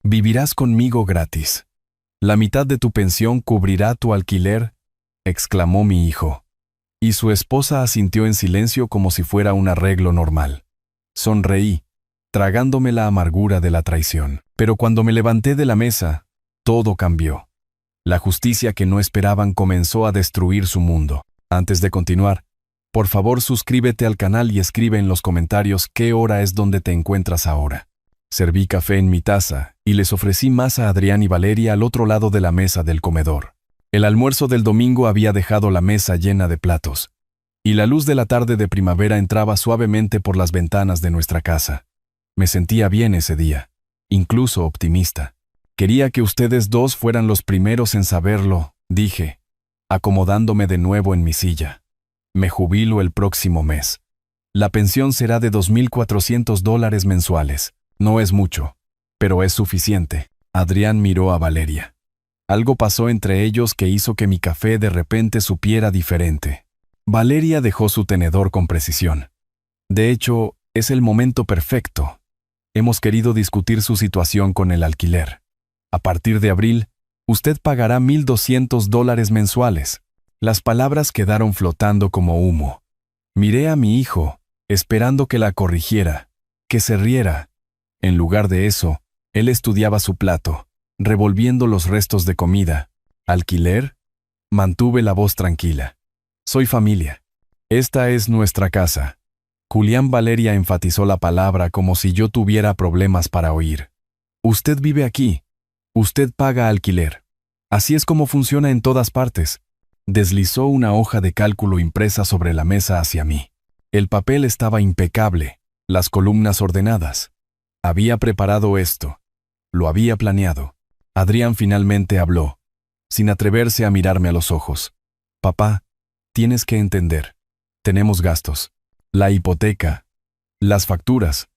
Vivirás conmigo gratis. La mitad de tu pensión cubrirá tu alquiler, exclamó mi hijo. Y su esposa asintió en silencio como si fuera un arreglo normal. Sonreí, tragándome la amargura de la traición. Pero cuando me levanté de la mesa, todo cambió. La justicia que no esperaban comenzó a destruir su mundo. Antes de continuar, por favor suscríbete al canal y escribe en los comentarios qué hora es donde te encuentras ahora. Serví café en mi taza y les ofrecí más a Adrián y Valeria al otro lado de la mesa del comedor. El almuerzo del domingo había dejado la mesa llena de platos, y la luz de la tarde de primavera entraba suavemente por las ventanas de nuestra casa. Me sentía bien ese día, incluso optimista. Quería que ustedes dos fueran los primeros en saberlo, dije, acomodándome de nuevo en mi silla. Me jubilo el próximo mes. La pensión será de $2,400 mensuales. No es mucho, pero es suficiente. Adrián miró a Valeria. Algo pasó entre ellos que hizo que mi café de repente supiera diferente. Valeria dejó su tenedor con precisión. De hecho, es el momento perfecto. Hemos querido discutir su situación con el alquiler. A partir de abril, usted pagará $1,200 mensuales. Las palabras quedaron flotando como humo. Miré a mi hijo, esperando que la corrigiera, que se riera. En lugar de eso, él estudiaba su plato, revolviendo los restos de comida. ¿Alquiler? Mantuve la voz tranquila. Soy familia. Esta es nuestra casa. Julián Valeria enfatizó la palabra como si yo tuviera problemas para oír. Usted vive aquí. Usted paga alquiler. Así es como funciona en todas partes. Deslizó una hoja de cálculo impresa sobre la mesa hacia mí. El papel estaba impecable, las columnas ordenadas. Había preparado esto. Lo había planeado. Adrián finalmente habló, sin atreverse a mirarme a los ojos. Papá, tienes que entender. Tenemos gastos. La hipoteca. Las facturas.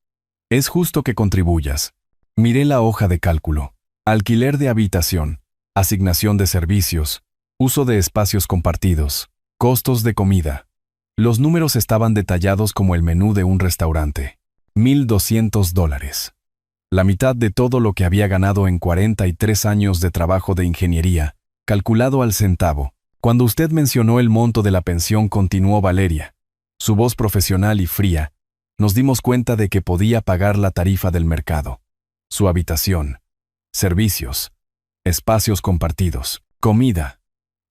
Es justo que contribuyas. Miré la hoja de cálculo. Alquiler de habitación. Asignación de servicios. Uso de espacios compartidos. Costos de comida. Los números estaban detallados como el menú de un restaurante. $1,200. La mitad de todo lo que había ganado en 43 años de trabajo de ingeniería, calculado al centavo. Cuando usted mencionó el monto de la pensión, continuó Valeria, su voz profesional y fría, nos dimos cuenta de que podía pagar la tarifa del mercado. Su habitación, servicios, espacios compartidos, comida.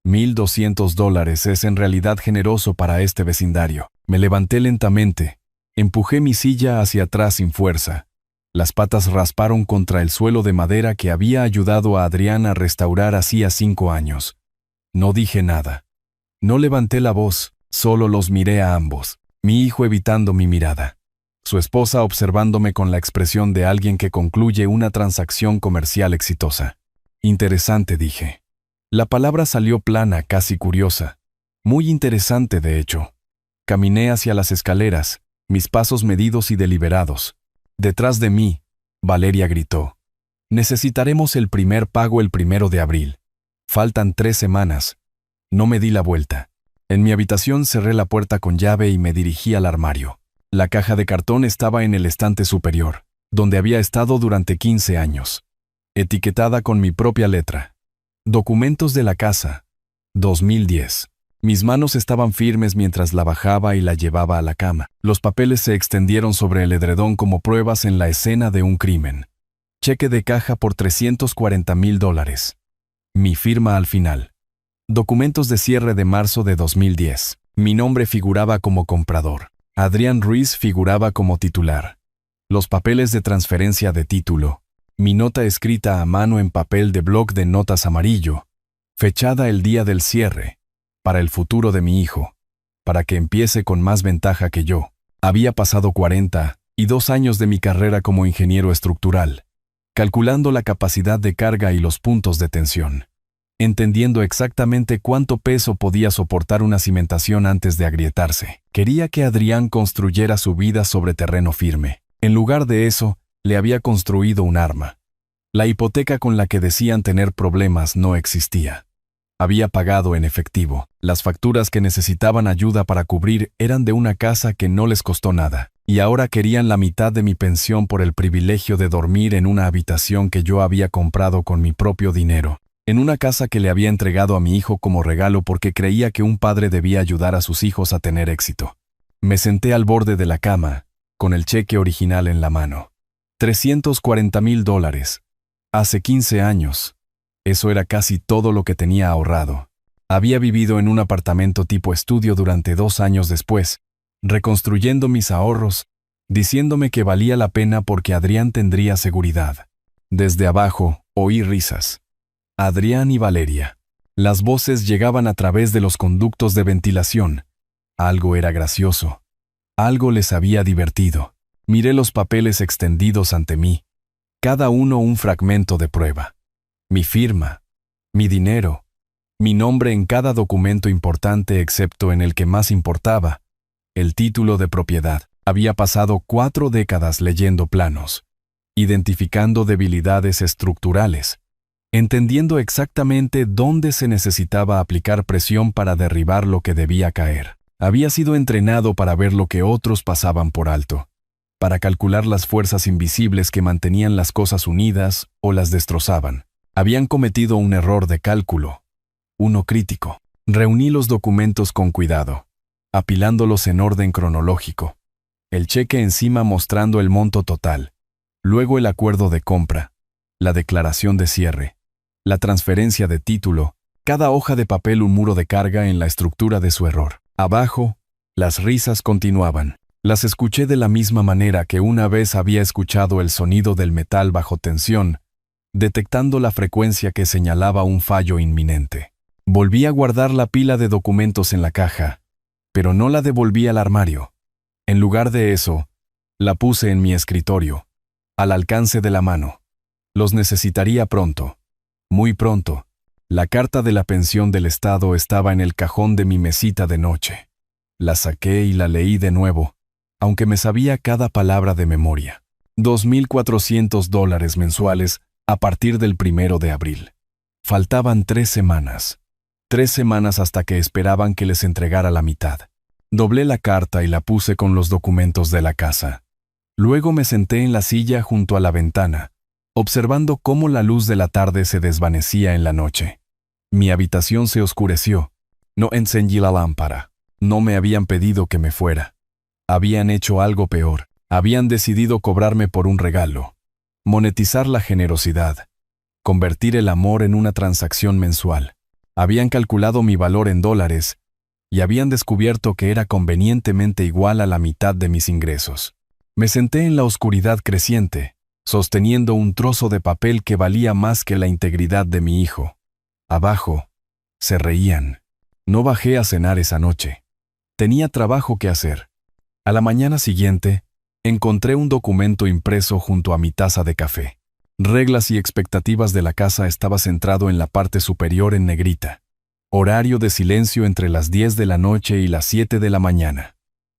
$1,200 es en realidad generoso para este vecindario. Me levanté lentamente, empujé mi silla hacia atrás sin fuerza. Las patas rasparon contra el suelo de madera que había ayudado a Adrián a restaurar hacía 5 años. No dije nada. No levanté la voz, solo los miré a ambos, mi hijo evitando mi mirada. Su esposa observándome con la expresión de alguien que concluye una transacción comercial exitosa. Interesante, dije. La palabra salió plana, casi curiosa. Muy interesante, de hecho. Caminé hacia las escaleras, mis pasos medidos y deliberados. Detrás de mí, Valeria gritó. Necesitaremos el primer pago el 1 de abril. Faltan 3 semanas. No me di la vuelta. En mi habitación cerré la puerta con llave y me dirigí al armario. La caja de cartón estaba en el estante superior, donde había estado durante 15 años. Etiquetada con mi propia letra. Documentos de la casa. 2010. Mis manos estaban firmes mientras la bajaba y la llevaba a la cama. Los papeles se extendieron sobre el edredón como pruebas en la escena de un crimen. Cheque de caja por $340,000. Mi firma al final. Documentos de cierre de marzo de 2010. Mi nombre figuraba como comprador. Adrián Ruiz figuraba como titular. Los papeles de transferencia de título. Mi nota escrita a mano en papel de bloc de notas amarillo. Fechada el día del cierre. Para el futuro de mi hijo. Para que empiece con más ventaja que yo. Había pasado 42 años de mi carrera como ingeniero estructural. Calculando la capacidad de carga y los puntos de tensión. Entendiendo exactamente cuánto peso podía soportar una cimentación antes de agrietarse. Quería que Adrián construyera su vida sobre terreno firme. En lugar de eso, le había construido un arma. La hipoteca con la que decían tener problemas no existía. Había pagado en efectivo. Las facturas que necesitaban ayuda para cubrir eran de una casa que no les costó nada. Y ahora querían la mitad de mi pensión por el privilegio de dormir en una habitación que yo había comprado con mi propio dinero, en una casa que le había entregado a mi hijo como regalo porque creía que un padre debía ayudar a sus hijos a tener éxito. Me senté al borde de la cama, con el cheque original en la mano. $340,000. Hace 15 años. Eso era casi todo lo que tenía ahorrado. Había vivido en un apartamento tipo estudio durante 2 años después, reconstruyendo mis ahorros, diciéndome que valía la pena porque Adrián tendría seguridad. Desde abajo, oí risas. Adrián y Valeria. Las voces llegaban a través de los conductos de ventilación. Algo era gracioso. Algo les había divertido. Miré los papeles extendidos ante mí. Cada uno un fragmento de prueba. Mi firma, mi dinero, mi nombre en cada documento importante excepto en el que más importaba, el título de propiedad. Había pasado 4 décadas leyendo planos, identificando debilidades estructurales, entendiendo exactamente dónde se necesitaba aplicar presión para derribar lo que debía caer. Había sido entrenado para ver lo que otros pasaban por alto, para calcular las fuerzas invisibles que mantenían las cosas unidas o las destrozaban. Habían cometido un error de cálculo, uno crítico. Reuní los documentos con cuidado, apilándolos en orden cronológico. El cheque encima mostrando el monto total, luego el acuerdo de compra, la declaración de cierre, la transferencia de título, cada hoja de papel un muro de carga en la estructura de su error. Abajo, las risas continuaban. Las escuché de la misma manera que una vez había escuchado el sonido del metal bajo tensión, detectando la frecuencia que señalaba un fallo inminente. Volví a guardar la pila de documentos en la caja, pero no la devolví al armario. En lugar de eso, la puse en mi escritorio, al alcance de la mano. Los necesitaría pronto, muy pronto. La carta de la pensión del Estado estaba en el cajón de mi mesita de noche. La saqué y la leí de nuevo, aunque me sabía cada palabra de memoria. $2,400 mensuales a partir del 1 de abril. Faltaban 3 semanas. 3 semanas hasta que esperaban que les entregara la mitad. Doblé la carta y la puse con los documentos de la casa. Luego me senté en la silla junto a la ventana, observando cómo la luz de la tarde se desvanecía en la noche. Mi habitación se oscureció. No encendí la lámpara. No me habían pedido que me fuera. Habían hecho algo peor. Habían decidido cobrarme por un regalo. Monetizar la generosidad. Convertir el amor en una transacción mensual. Habían calculado mi valor en dólares y habían descubierto que era convenientemente igual a la mitad de mis ingresos. Me senté en la oscuridad creciente, sosteniendo un trozo de papel que valía más que la integridad de mi hijo. Abajo, se reían. No bajé a cenar esa noche. Tenía trabajo que hacer. A la mañana siguiente, encontré un documento impreso junto a mi taza de café. Reglas y expectativas de la casa estaba centrado en la parte superior en negrita. Horario de silencio entre las 10 de la noche y las 7 de la mañana.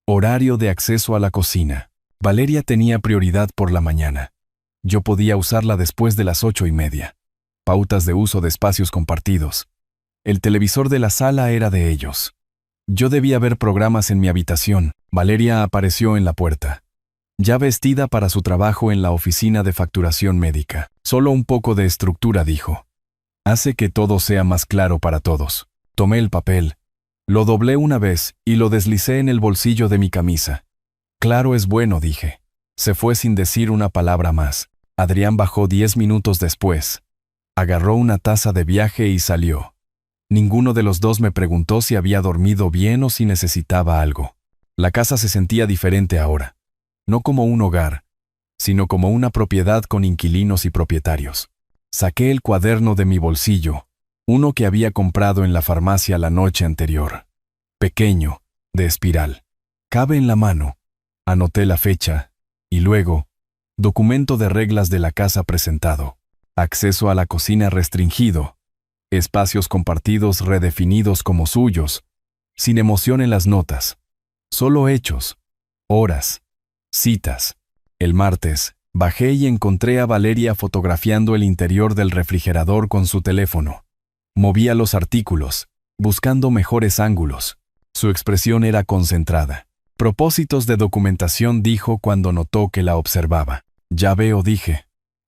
Horario de acceso a la cocina. Valeria tenía prioridad por la mañana. Yo podía usarla después de las 8:30. Pautas de uso de espacios compartidos. El televisor de la sala era de ellos. Yo debía ver programas en mi habitación. Valeria apareció en la puerta, ya vestida para su trabajo en la oficina de facturación médica. Solo un poco de estructura, dijo. Hace que todo sea más claro para todos. Tomé el papel, lo doblé una vez y lo deslicé en el bolsillo de mi camisa. Claro es bueno, dije. Se fue sin decir una palabra más. Adrián bajó 10 minutos después. Agarró una taza de viaje y salió. Ninguno de los dos me preguntó si había dormido bien o si necesitaba algo. La casa se sentía diferente ahora. No como un hogar, sino como una propiedad con inquilinos y propietarios. Saqué el cuaderno de mi bolsillo, uno que había comprado en la farmacia la noche anterior. Pequeño, de espiral. Cabe en la mano. Anoté la fecha, y luego, documento de reglas de la casa presentado. Acceso a la cocina restringido. Espacios compartidos redefinidos como suyos. Sin emoción en las notas. Solo hechos. Horas. Citas. El martes, bajé y encontré a Valeria fotografiando el interior del refrigerador con su teléfono. Movía los artículos, buscando mejores ángulos. Su expresión era concentrada. Propósitos de documentación, dijo cuando notó que la observaba. Ya veo, dije.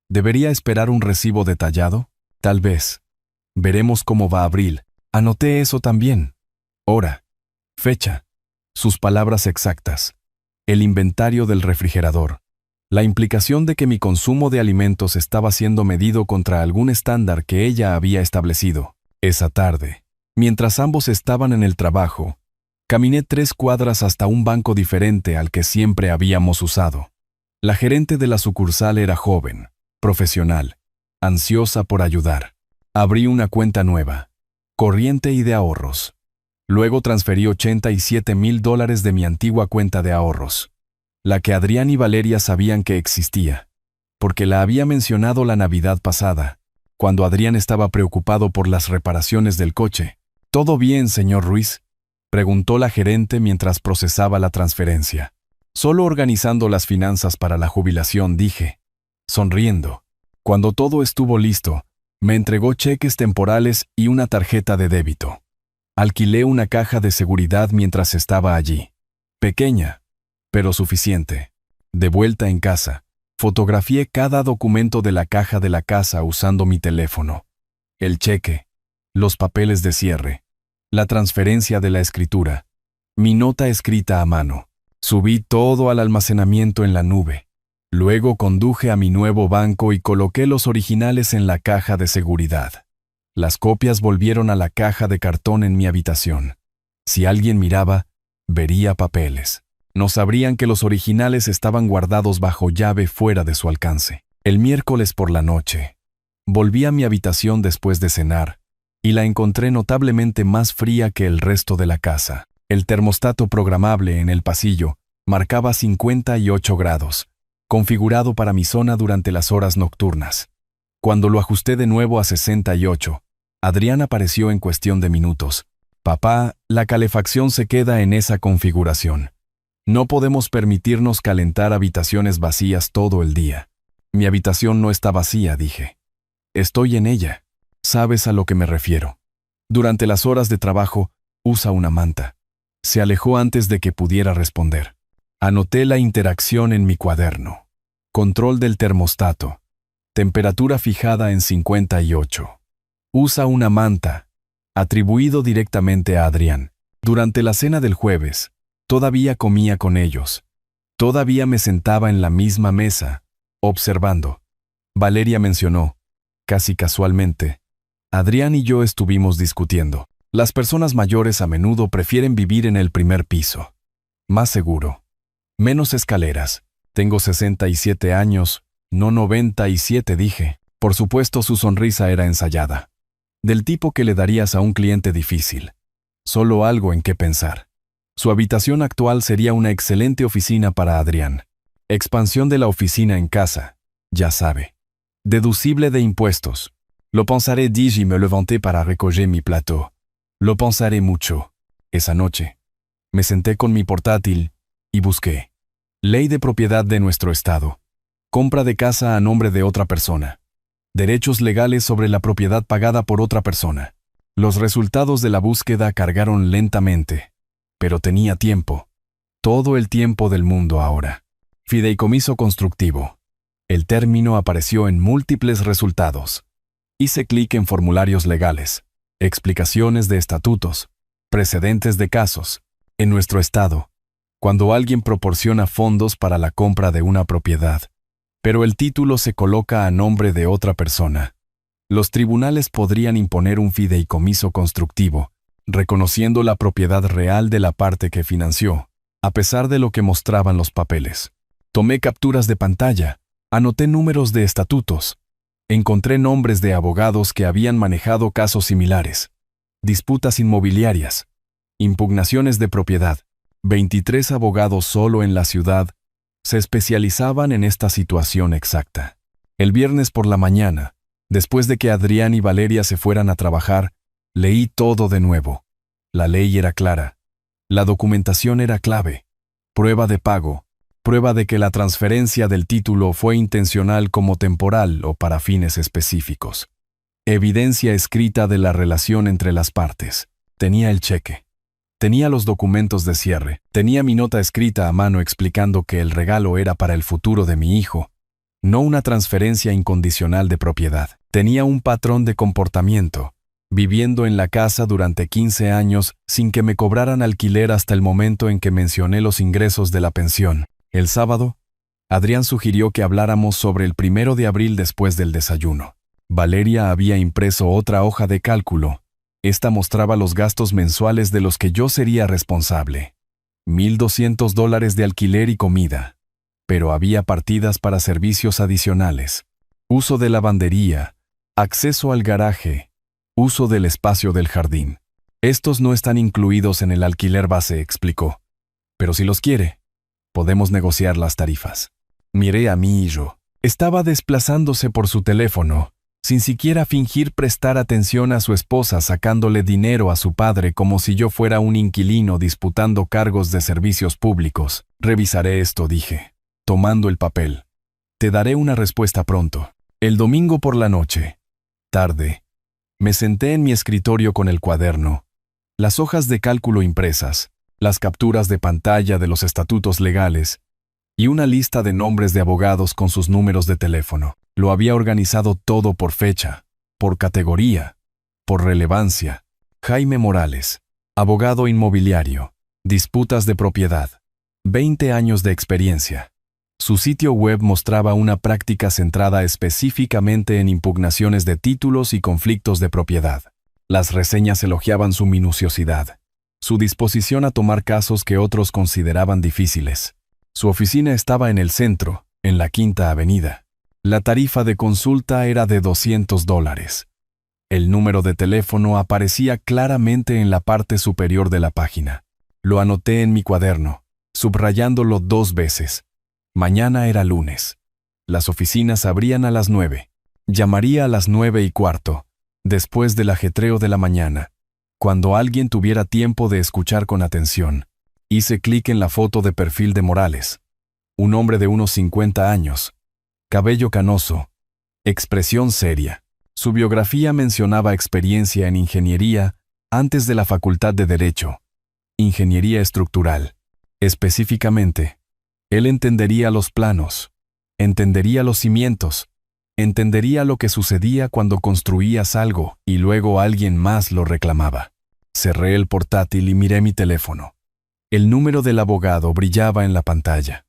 ¿Debería esperar un recibo detallado? Tal vez. Veremos cómo va abril. Anoté eso también. Hora. Fecha. Sus palabras exactas. El inventario del refrigerador. La implicación de que mi consumo de alimentos estaba siendo medido contra algún estándar que ella había establecido. Esa tarde, mientras ambos estaban en el trabajo, caminé 3 cuadras hasta un banco diferente al que siempre habíamos usado. La gerente de la sucursal era joven, profesional, ansiosa por ayudar. Abrí una cuenta nueva, corriente y de ahorros. Luego transferí $87,000 de mi antigua cuenta de ahorros, la que Adrián y Valeria sabían que existía, porque la había mencionado la Navidad pasada, cuando Adrián estaba preocupado por las reparaciones del coche. ¿Todo bien, señor Ruiz?, preguntó la gerente mientras procesaba la transferencia. Solo organizando las finanzas para la jubilación, dije, sonriendo. Cuando todo estuvo listo, me entregó cheques temporales y una tarjeta de débito. Alquilé una caja de seguridad mientras estaba allí. Pequeña, pero suficiente. De vuelta en casa, fotografié cada documento de la caja de la casa usando mi teléfono. El cheque, los papeles de cierre, la transferencia de la escritura, mi nota escrita a mano. Subí todo al almacenamiento en la nube. Luego conduje a mi nuevo banco y coloqué los originales en la caja de seguridad. Las copias volvieron a la caja de cartón en mi habitación. Si alguien miraba, vería papeles. No sabrían que los originales estaban guardados bajo llave fuera de su alcance. El miércoles por la noche, volví a mi habitación después de cenar y la encontré notablemente más fría que el resto de la casa. El termostato programable en el pasillo marcaba 58 grados, configurado para mi zona durante las horas nocturnas. Cuando lo ajusté de nuevo a 68, Adrián apareció en cuestión de minutos. Papá, la calefacción se queda en esa configuración. No podemos permitirnos calentar habitaciones vacías todo el día. Mi habitación no está vacía, dije. Estoy en ella. Sabes a lo que me refiero. Durante las horas de trabajo, usa una manta. Se alejó antes de que pudiera responder. Anoté la interacción en mi cuaderno. Control del termostato. Temperatura fijada en 58. Usa una manta. Atribuido directamente a Adrián. Durante la cena del jueves, todavía comía con ellos. Todavía me sentaba en la misma mesa, observando. Valeria mencionó, casi casualmente, Adrián y yo estuvimos discutiendo. Las personas mayores a menudo prefieren vivir en el primer piso. Más seguro. Menos escaleras. Tengo 67 años, no 97, dije. Por supuesto, su sonrisa era ensayada. Del tipo que le darías a un cliente difícil. Solo algo en qué pensar. Su habitación actual sería una excelente oficina para Adrián. Expansión de la oficina en casa, ya sabe. Deducible de impuestos. Lo pensaré, dije y me levanté para recoger mi plato. Lo pensaré mucho. Esa noche, me senté con mi portátil y busqué. Ley de propiedad de nuestro estado. Compra de casa a nombre de otra persona. Derechos legales sobre la propiedad pagada por otra persona. Los resultados de la búsqueda cargaron lentamente, pero tenía tiempo. Todo el tiempo del mundo ahora. Fideicomiso constructivo. El término apareció en múltiples resultados. Hice clic en formularios legales, explicaciones de estatutos, precedentes de casos. En nuestro estado, cuando alguien proporciona fondos para la compra de una propiedad, pero el título se coloca a nombre de otra persona, los tribunales podrían imponer un fideicomiso constructivo, reconociendo la propiedad real de la parte que financió, a pesar de lo que mostraban los papeles. Tomé capturas de pantalla, anoté números de estatutos, encontré nombres de abogados que habían manejado casos similares, disputas inmobiliarias, impugnaciones de propiedad. 23 abogados solo en la ciudad se especializaban en esta situación exacta. El viernes por la mañana, después de que Adrián y Valeria se fueran a trabajar, leí todo de nuevo. La ley era clara. La documentación era clave. Prueba de pago. Prueba de que la transferencia del título fue intencional como temporal o para fines específicos. Evidencia escrita de la relación entre las partes. Tenía el cheque. Tenía los documentos de cierre. Tenía mi nota escrita a mano explicando que el regalo era para el futuro de mi hijo, no una transferencia incondicional de propiedad. Tenía un patrón de comportamiento, viviendo en la casa durante 15 años sin que me cobraran alquiler hasta el momento en que mencioné los ingresos de la pensión. El sábado, Adrián sugirió que habláramos sobre el 1 de abril después del desayuno. Valeria había impreso otra hoja de cálculo. Esta mostraba los gastos mensuales de los que yo sería responsable. $1,200 de alquiler y comida. Pero había partidas para servicios adicionales. Uso de lavandería, acceso al garaje, uso del espacio del jardín. Estos no están incluidos en el alquiler base, explicó. Pero si los quiere, podemos negociar las tarifas. Miré a mi hijo. Estaba desplazándose por su teléfono, sin siquiera fingir prestar atención a su esposa, sacándole dinero a su padre como si yo fuera un inquilino disputando cargos de servicios públicos. Revisaré esto, dije, tomando el papel. Te daré una respuesta pronto. El domingo por la noche, tarde, me senté en mi escritorio con el cuaderno, las hojas de cálculo impresas, las capturas de pantalla de los estatutos legales y una lista de nombres de abogados con sus números de teléfono. Lo había organizado todo por fecha, por categoría, por relevancia. Jaime Morales, abogado inmobiliario, disputas de propiedad, 20 años de experiencia. Su sitio web mostraba una práctica centrada específicamente en impugnaciones de títulos y conflictos de propiedad. Las reseñas elogiaban su minuciosidad, su disposición a tomar casos que otros consideraban difíciles. Su oficina estaba en el centro, en la Quinta Avenida. La tarifa de consulta era de $200. El número de teléfono aparecía claramente en la parte superior de la página. Lo anoté en mi cuaderno, subrayándolo 2 veces. Mañana era lunes. Las oficinas abrían a las 9. Llamaría a las 9:15, después del ajetreo de la mañana, cuando alguien tuviera tiempo de escuchar con atención. Hice clic en la foto de perfil de Morales. Un hombre de unos 50 años. Cabello canoso, expresión seria. Su biografía mencionaba experiencia en ingeniería antes de la Facultad de Derecho, ingeniería estructural. Específicamente, él entendería los planos, entendería los cimientos, entendería lo que sucedía cuando construías algo y luego alguien más lo reclamaba. Cerré el portátil y miré mi teléfono. El número del abogado brillaba en la pantalla.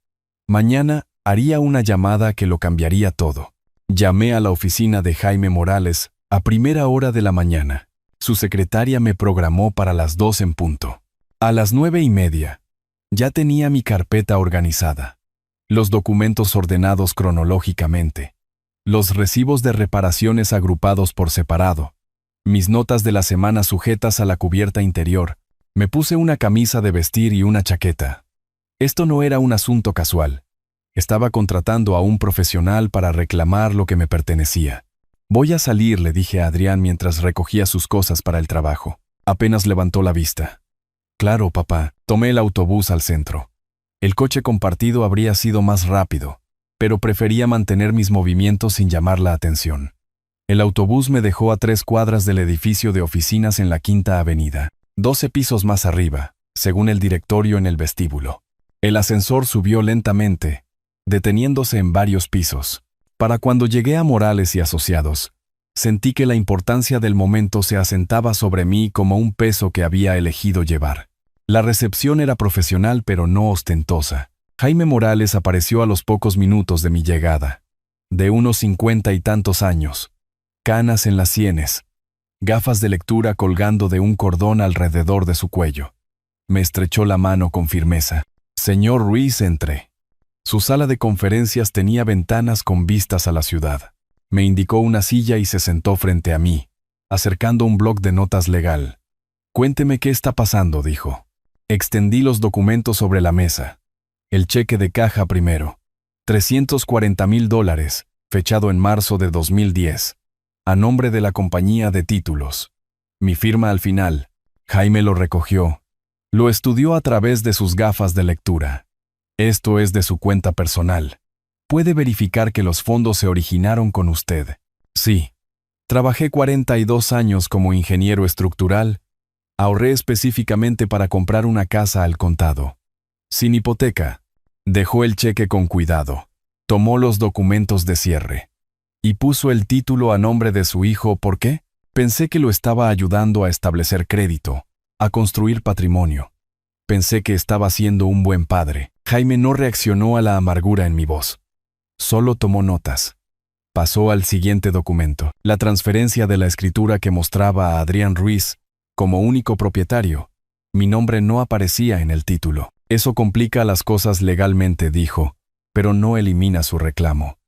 Mañana haría una llamada que lo cambiaría todo. Llamé a la oficina de Jaime Morales a primera hora de la mañana. Su secretaria me programó para las 2 en punto. A las 9:30, ya tenía mi carpeta organizada. Los documentos ordenados cronológicamente. Los recibos de reparaciones agrupados por separado. Mis notas de la semana sujetas a la cubierta interior. Me puse una camisa de vestir y una chaqueta. Esto no era un asunto casual. Estaba contratando a un profesional para reclamar lo que me pertenecía. Voy a salir, le dije a Adrián mientras recogía sus cosas para el trabajo. Apenas levantó la vista. Claro, papá. Tomé el autobús al centro. El coche compartido habría sido más rápido, pero prefería mantener mis movimientos sin llamar la atención. El autobús me dejó a 3 cuadras del edificio de oficinas en la Quinta Avenida, 12 pisos más arriba, según el directorio en el vestíbulo. El ascensor subió lentamente, deteniéndose en varios pisos. Para cuando llegué a Morales y Asociados, sentí que la importancia del momento se asentaba sobre mí como un peso que había elegido llevar. La recepción era profesional pero no ostentosa. Jaime Morales apareció a los pocos minutos de mi llegada. De unos 50 y tantos años, canas en las sienes, gafas de lectura colgando de un cordón alrededor de su cuello. Me estrechó la mano con firmeza. Señor Ruiz, entré. Su sala de conferencias tenía ventanas con vistas a la ciudad. Me indicó una silla y se sentó frente a mí, acercando un bloc de notas legal. Cuénteme qué está pasando, dijo. Extendí los documentos sobre la mesa. El cheque de caja primero. $340,000, fechado en marzo de 2010, a nombre de la compañía de títulos. Mi firma al final. Jaime lo recogió. Lo estudió a través de sus gafas de lectura. Esto es de su cuenta personal. ¿Puede verificar que los fondos se originaron con usted? Sí. Trabajé 42 años como ingeniero estructural. Ahorré específicamente para comprar una casa al contado. Sin hipoteca. Dejó el cheque con cuidado. Tomó los documentos de cierre. Y puso el título a nombre de su hijo. ¿Por qué? Pensé que lo estaba ayudando a establecer crédito, a construir patrimonio. Pensé que estaba siendo un buen padre. Jaime no reaccionó a la amargura en mi voz. Solo tomó notas. Pasó al siguiente documento, la transferencia de la escritura que mostraba a Adrián Ruiz como único propietario. Mi nombre no aparecía en el título. Eso complica las cosas legalmente, dijo, pero no elimina su reclamo.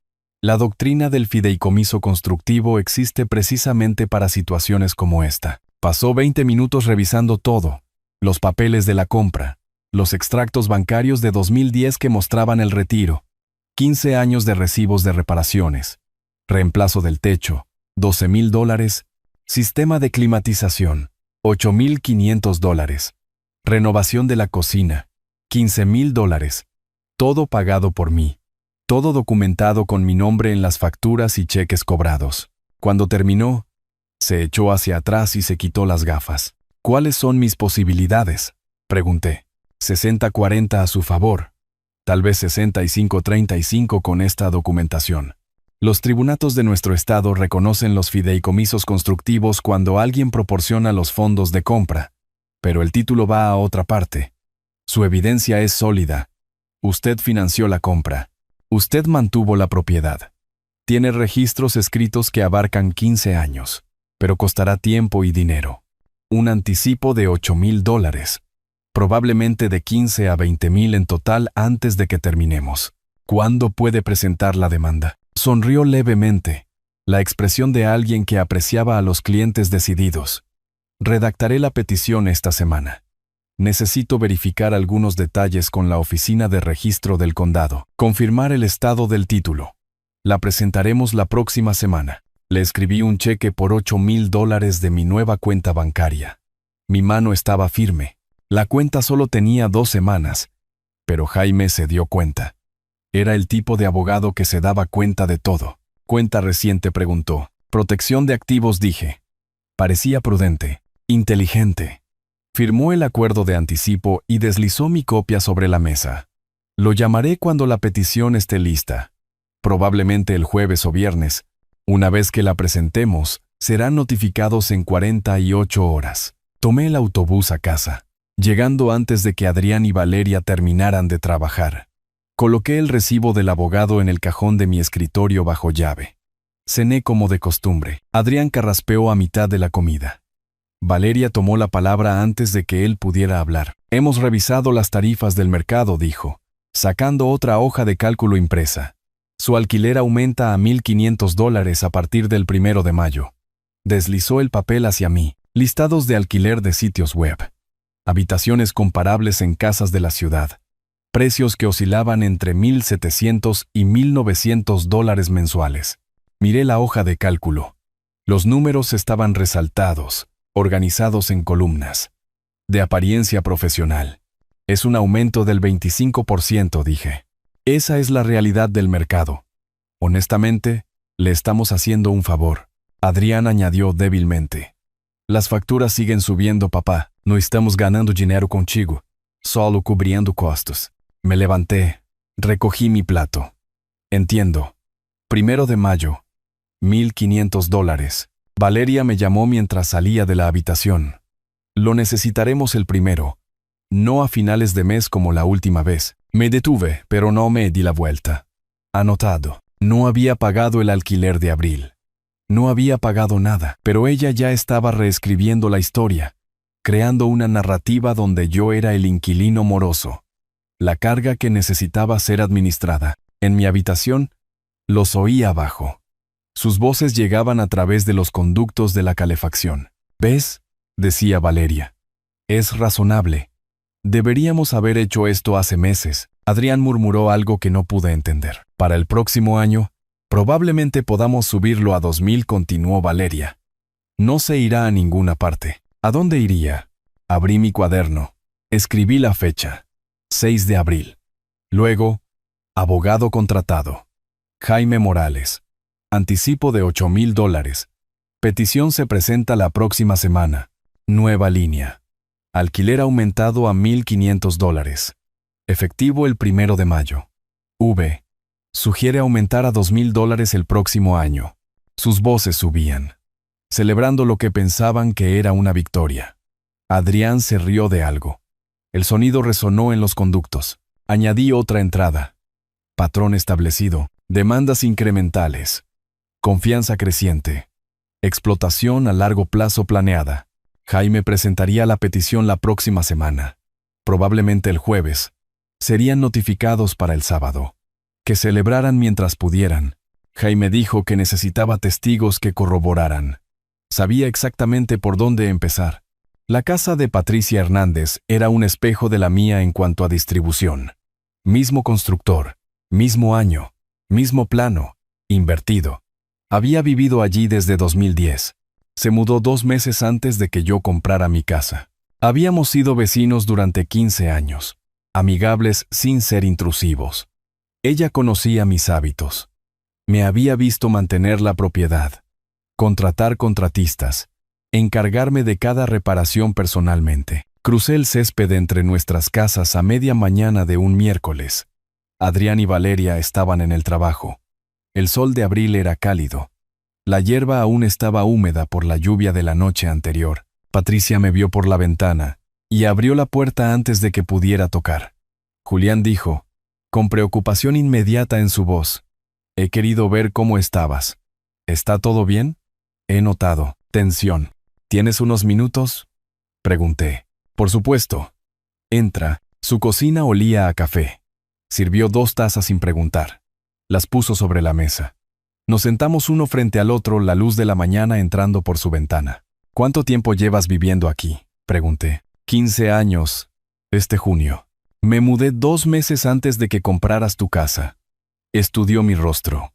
La doctrina del fideicomiso constructivo existe precisamente para situaciones como esta. Pasó 20 minutos revisando todo, los papeles de la compra, los extractos bancarios de 2010 que mostraban el retiro, 15 años de recibos de reparaciones, reemplazo del techo, $12,000, sistema de climatización, $8,500, renovación de la cocina, $15,000, todo pagado por mí, todo documentado con mi nombre en las facturas y cheques cobrados. Cuando terminó, se echó hacia atrás y se quitó las gafas. ¿Cuáles son mis posibilidades?, pregunté. 60-40 a su favor, tal vez 65-35 con esta documentación. Los tribunatos de nuestro estado reconocen los fideicomisos constructivos cuando alguien proporciona los fondos de compra, pero el título va a otra parte. Su evidencia es sólida. Usted financió la compra. Usted mantuvo la propiedad. Tiene registros escritos que abarcan 15 años, pero costará tiempo y dinero. Un anticipo de $8,000, probablemente de 15 a 20,000 en total antes de que terminemos. ¿Cuándo puede presentar la demanda? Sonrió levemente, la expresión de alguien que apreciaba a los clientes decididos. Redactaré la petición esta semana. Necesito verificar algunos detalles con la oficina de registro del condado. Confirmar el estado del título. La presentaremos la próxima semana. Le escribí un cheque por $8,000 de mi nueva cuenta bancaria. Mi mano estaba firme. La cuenta solo tenía 2 semanas, pero Jaime se dio cuenta. Era el tipo de abogado que se daba cuenta de todo. ¿Cuenta reciente?, preguntó. Protección de activos, dije. Parecía prudente, inteligente. Firmó el acuerdo de anticipo y deslizó mi copia sobre la mesa. Lo llamaré cuando la petición esté lista. Probablemente el jueves o viernes. Una vez que la presentemos, serán notificados en 48 horas. Tomé el autobús a casa, llegando antes de que Adrián y Valeria terminaran de trabajar. Coloqué el recibo del abogado en el cajón de mi escritorio bajo llave. Cené como de costumbre. Adrián carraspeó a mitad de la comida. Valeria tomó la palabra antes de que él pudiera hablar. Hemos revisado las tarifas del mercado, dijo, sacando otra hoja de cálculo impresa. Su alquiler aumenta a $1,500 a partir del 1 de mayo. Deslizó el papel hacia mí. Listados de alquiler de sitios web. Habitaciones comparables en casas de la ciudad. Precios que oscilaban entre $1,700 y $1,900 mensuales. Miré la hoja de cálculo. Los números estaban resaltados, organizados en columnas. De apariencia profesional. Es un aumento del 25%, dije. Esa es la realidad del mercado. Honestamente, le estamos haciendo un favor. Adrián añadió débilmente. Las facturas siguen subiendo, papá. No estamos ganando dinero contigo, solo cubriendo costos. Me levanté, recogí mi plato. Entiendo. 1 de mayo. $1,500. Valeria me llamó mientras salía de la habitación. Lo necesitaremos el 1, no a finales de mes como la última vez. Me detuve, pero no me di la vuelta. Anotado. No había pagado el alquiler de abril. No había pagado nada, pero ella ya estaba reescribiendo la historia, creando una narrativa donde yo era el inquilino moroso, la carga que necesitaba ser administrada. En mi habitación, los oí abajo. Sus voces llegaban a través de los conductos de la calefacción. ¿Ves?, decía Valeria. Es razonable. Deberíamos haber hecho esto hace meses. Adrián murmuró algo que no pude entender. Para el próximo año, probablemente podamos subirlo a 2,000, continuó Valeria. No se irá a ninguna parte. ¿A dónde iría? Abrí mi cuaderno. Escribí la fecha. 6 de abril. Luego, abogado contratado. Jaime Morales. Anticipo de $8,000. Petición se presenta la próxima semana. Nueva línea. Alquiler aumentado a $1,500. Efectivo el 1 de mayo. V. Sugiere aumentar a $2,000 el próximo año. Sus voces subían, celebrando lo que pensaban que era una victoria. Adrián se rió de algo. El sonido resonó en los conductos. Añadí otra entrada. Patrón establecido. Demandas incrementales. Confianza creciente. Explotación a largo plazo planeada. Jaime presentaría la petición la próxima semana. Probablemente el jueves. Serían notificados para el sábado. Que celebraran mientras pudieran. Jaime dijo que necesitaba testigos que corroboraran. Sabía exactamente por dónde empezar. La casa de Patricia Hernández era un espejo de la mía en cuanto a distribución. Mismo constructor, mismo año, mismo plano, invertido. Había vivido allí desde 2010. Se mudó 2 meses antes de que yo comprara mi casa. Habíamos sido vecinos durante 15 años, amigables sin ser intrusivos. Ella conocía mis hábitos. Me había visto mantener la propiedad, contratar contratistas, encargarme de cada reparación personalmente. Crucé el césped entre nuestras casas a media mañana de un miércoles. Adrián y Valeria estaban en el trabajo. El sol de abril era cálido. La hierba aún estaba húmeda por la lluvia de la noche anterior. Patricia me vio por la ventana y abrió la puerta antes de que pudiera tocar. Julián dijo, con preocupación inmediata en su voz, «He querido ver cómo estabas. ¿Está todo bien?» He notado tensión. ¿Tienes unos minutos?, pregunté. Por supuesto. Entra. Su cocina olía a café. Sirvió 2 tazas sin preguntar. Las puso sobre la mesa. Nos sentamos uno frente al otro, la luz de la mañana entrando por su ventana. ¿Cuánto tiempo llevas viviendo aquí?, pregunté. 15 años. Este junio. Me mudé 2 meses antes de que compraras tu casa. Estudió mi rostro.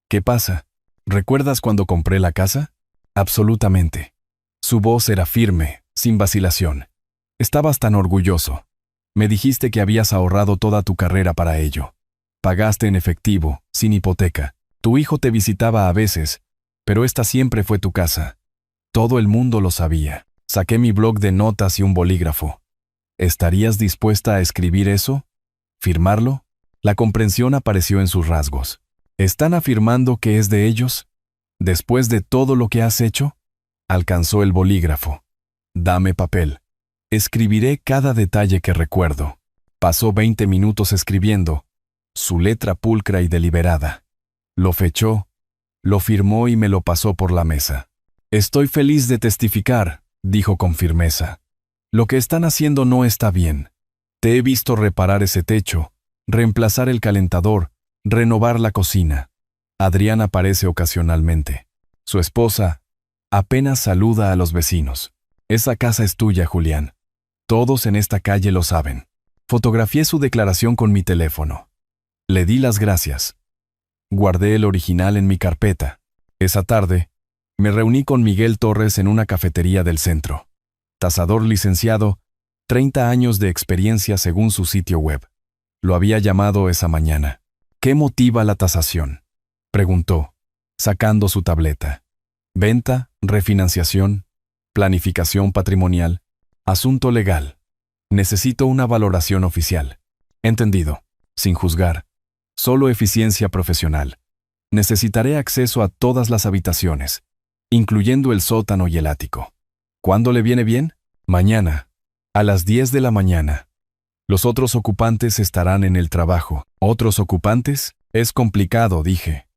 ¿Qué pasa? ¿Recuerdas cuando compré la casa? Absolutamente. Su voz era firme, sin vacilación. Estabas tan orgulloso. Me dijiste que habías ahorrado toda tu carrera para ello. Pagaste en efectivo, sin hipoteca. Tu hijo te visitaba a veces, pero esta siempre fue tu casa. Todo el mundo lo sabía. Saqué mi blog de notas y un bolígrafo. ¿Estarías dispuesta a escribir eso? ¿Firmarlo? La comprensión apareció en sus rasgos. ¿Están afirmando que es de ellos? ¿Después de todo lo que has hecho? Alcanzó el bolígrafo. Dame papel. Escribiré cada detalle que recuerdo. Pasó 20 minutos escribiendo, su letra pulcra y deliberada. Lo fechó, lo firmó y me lo pasó por la mesa. Estoy feliz de testificar, dijo con firmeza. Lo que están haciendo no está bien. Te he visto reparar ese techo, reemplazar el calentador, renovar la cocina. Adrián aparece ocasionalmente. Su esposa apenas saluda a los vecinos. Esa casa es tuya, Julián. Todos en esta calle lo saben. Fotografié su declaración con mi teléfono. Le di las gracias. Guardé el original en mi carpeta. Esa tarde, me reuní con Miguel Torres en una cafetería del centro. Tasador licenciado, 30 años de experiencia según su sitio web. Lo había llamado esa mañana. ¿Qué motiva la tasación?, preguntó, sacando su tableta. Venta, refinanciación, planificación patrimonial, asunto legal. Necesito una valoración oficial. Entendido. Sin juzgar. Solo eficiencia profesional. Necesitaré acceso a todas las habitaciones, incluyendo el sótano y el ático. ¿Cuándo le viene bien? Mañana. A las 10 de la mañana. Los otros ocupantes estarán en el trabajo. ¿Otros ocupantes? Es complicado, dije.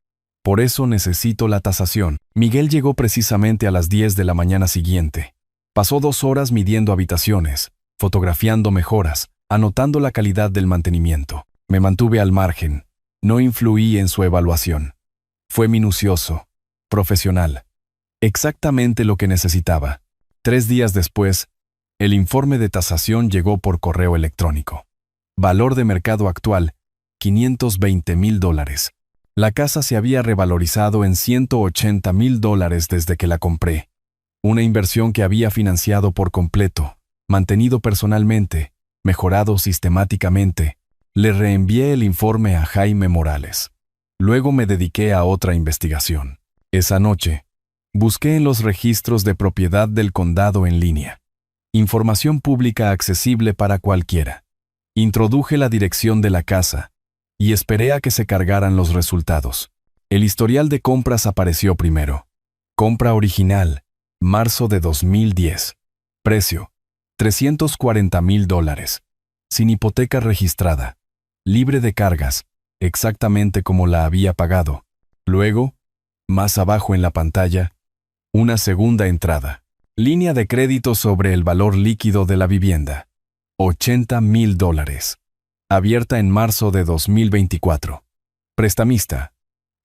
Por eso necesito la tasación. Miguel llegó precisamente a las 10 de la mañana siguiente. Pasó 2 horas midiendo habitaciones, fotografiando mejoras, anotando la calidad del mantenimiento. Me mantuve al margen. No influí en su evaluación. Fue minucioso, profesional. Exactamente lo que necesitaba. 3 días después, el informe de tasación llegó por correo electrónico. Valor de mercado actual, $520,000. La casa se había revalorizado en $180,000 desde que la compré. Una inversión que había financiado por completo, mantenido personalmente, mejorado sistemáticamente. Le reenvié el informe a Jaime Morales. Luego me dediqué a otra investigación. Esa noche, Busqué en los registros de propiedad del condado en línea. Información pública accesible para cualquiera. Introduje la dirección de la casa y esperé a que se cargaran los resultados. El historial de compras apareció primero. Compra original, marzo de 2010. Precio, $340,000. Sin hipoteca registrada. Libre de cargas, exactamente como la había pagado. Luego, más abajo en la pantalla, una segunda entrada. Línea de crédito sobre el valor líquido de la vivienda. $80,000. Abierta en marzo de 2024. Prestamista.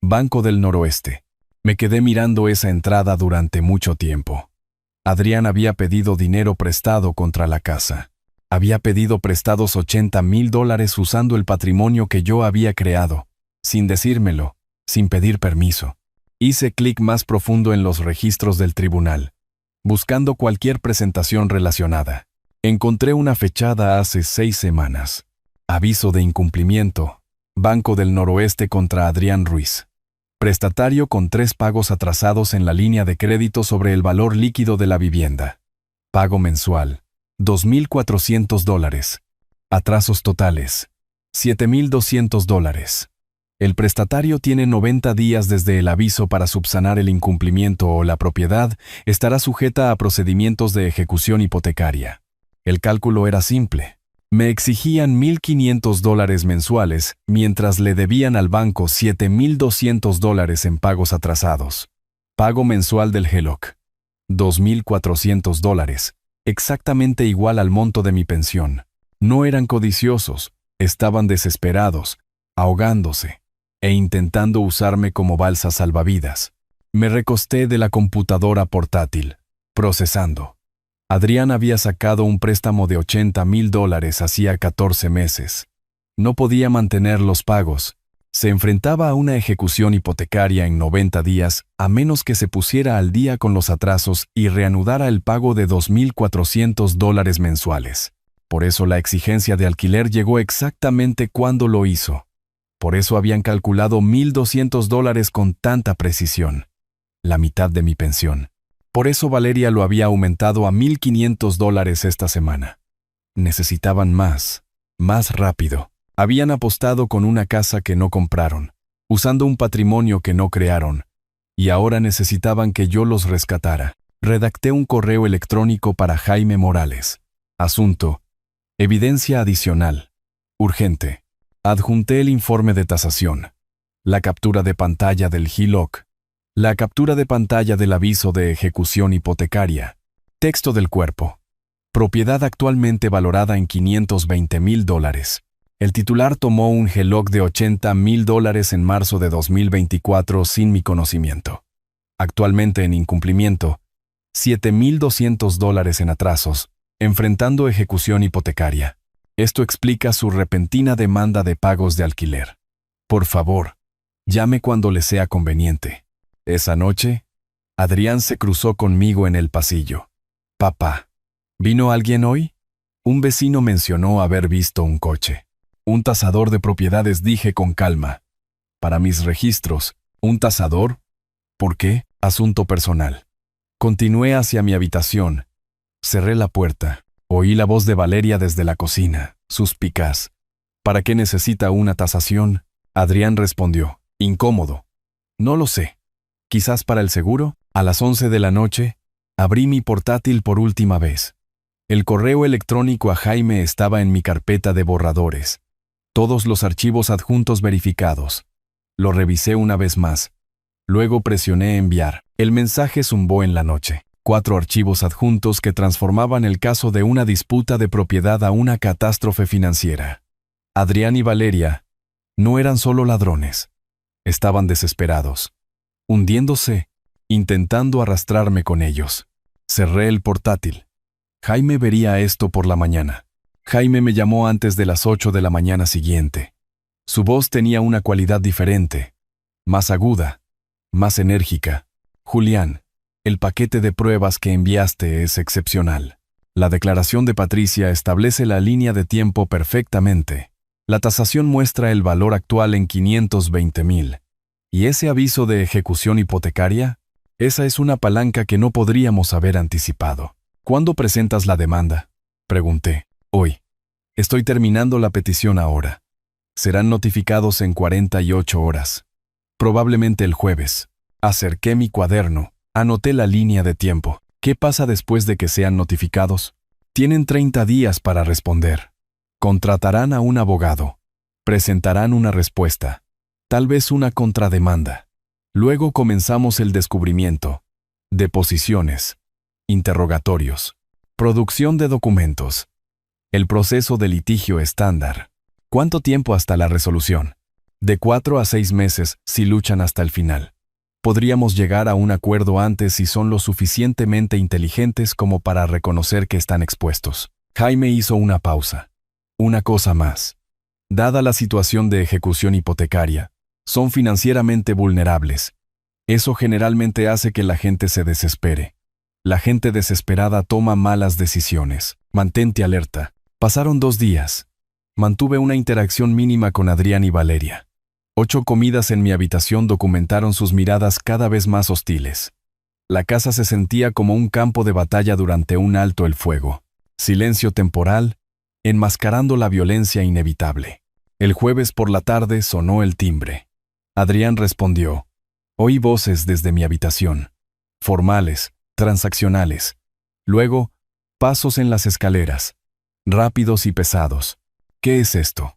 Banco del Noroeste. Me quedé mirando esa entrada durante mucho tiempo. Adrián había pedido dinero prestado contra la casa. Había pedido prestados $80,000 usando el patrimonio que yo había creado, sin decírmelo, sin pedir permiso. Hice clic más profundo en los registros del tribunal, buscando cualquier presentación relacionada. Encontré una fechada hace 6 semanas. Aviso de incumplimiento. Banco del Noroeste contra Adrián Ruiz. Prestatario con 3 pagos atrasados en la línea de crédito sobre el valor líquido de la vivienda. Pago mensual, $2,400. Atrasos totales, $7,200. El prestatario tiene 90 días desde el aviso para subsanar el incumplimiento o la propiedad estará sujeta a procedimientos de ejecución hipotecaria. El cálculo era simple. Me exigían $1,500 mensuales, mientras le debían al banco $7,200 en pagos atrasados. Pago mensual del HELOC, $2,400, exactamente igual al monto de mi pensión. No eran codiciosos, estaban desesperados, ahogándose, e intentando usarme como balsa salvavidas. Me recosté de la computadora portátil, procesando. Adrián había sacado un préstamo de $80,000 hacía 14 meses. No podía mantener los pagos. Se enfrentaba a una ejecución hipotecaria en 90 días a menos que se pusiera al día con los atrasos y reanudara el pago de $2,400 mensuales. Por eso la exigencia de alquiler llegó exactamente cuando lo hizo. Por eso habían calculado $1,200 con tanta precisión. La mitad de mi pensión. Por eso Valeria lo había aumentado a $1,500 esta semana. Necesitaban más rápido. Habían apostado con una casa que no compraron, usando un patrimonio que no crearon, y ahora necesitaban que yo los rescatara. Redacté un correo electrónico para Jaime Morales. Asunto: evidencia adicional. Urgente. Adjunté el informe de tasación, la captura de pantalla del HELOC, la captura de pantalla del aviso de ejecución hipotecaria, texto del cuerpo. Propiedad actualmente valorada en $520,000. El titular tomó un HELOC de $80,000 en marzo de 2024 sin mi conocimiento. Actualmente en incumplimiento, $7,200 en atrasos, enfrentando ejecución hipotecaria. Esto explica su repentina demanda de pagos de alquiler. Por favor, llame cuando le sea conveniente. Esa noche, Adrián se cruzó conmigo en el pasillo. Papá, ¿vino alguien hoy? Un vecino mencionó haber visto un coche. Un tasador de propiedades, dije con calma. Para mis registros, ¿un tasador? ¿Por qué? Asunto personal. Continué hacia mi habitación. Cerré la puerta. Oí la voz de Valeria desde la cocina, suspicaz. ¿Para qué necesita una tasación? Adrián respondió, incómodo. No lo sé. Quizás para el seguro. A las 11 de la noche, abrí mi portátil por última vez. El correo electrónico a Jaime estaba en mi carpeta de borradores. Todos los archivos adjuntos verificados. Lo revisé una vez más. Luego presioné enviar. El mensaje zumbó en la noche. 4 archivos adjuntos que transformaban el caso de una disputa de propiedad a una catástrofe financiera. Adrián y Valeria no eran solo ladrones. Estaban desesperados, hundiéndose, intentando arrastrarme con ellos. Cerré el portátil. Jaime vería esto por la mañana. Jaime me llamó antes de las 8 de la mañana siguiente. Su voz tenía una cualidad diferente, más aguda, más enérgica. Julián, el paquete de pruebas que enviaste es excepcional. La declaración de Patricia establece la línea de tiempo perfectamente. La tasación muestra el valor actual en $520,000. ¿Y ese aviso de ejecución hipotecaria? Esa es una palanca que no podríamos haber anticipado. ¿Cuándo presentas la demanda? Pregunté. Hoy. Estoy terminando la petición ahora. Serán notificados en 48 horas. Probablemente el jueves. Acerqué mi cuaderno. Anoté la línea de tiempo. ¿Qué pasa después de que sean notificados? Tienen 30 días para responder. Contratarán a un abogado. Presentarán una respuesta. Tal vez una contrademanda. Luego comenzamos el descubrimiento. Deposiciones. Interrogatorios. Producción de documentos. El proceso de litigio estándar. ¿Cuánto tiempo hasta la resolución? De 4 a 6 meses si luchan hasta el final. Podríamos llegar a un acuerdo antes si son lo suficientemente inteligentes como para reconocer que están expuestos. Jaime hizo una pausa. Una cosa más. Dada la situación de ejecución hipotecaria, son financieramente vulnerables. Eso generalmente hace que la gente se desespere. La gente desesperada toma malas decisiones. Mantente alerta. Pasaron 2 días. Mantuve una interacción mínima con Adrián y Valeria. 8 comidas en mi habitación documentaron sus miradas cada vez más hostiles. La casa se sentía como un campo de batalla durante un alto el fuego. Silencio temporal, enmascarando la violencia inevitable. El jueves por la tarde sonó el timbre. Adrián respondió. Oí voces desde mi habitación. Formales, transaccionales. Luego, pasos en las escaleras. Rápidos y pesados. ¿Qué es esto?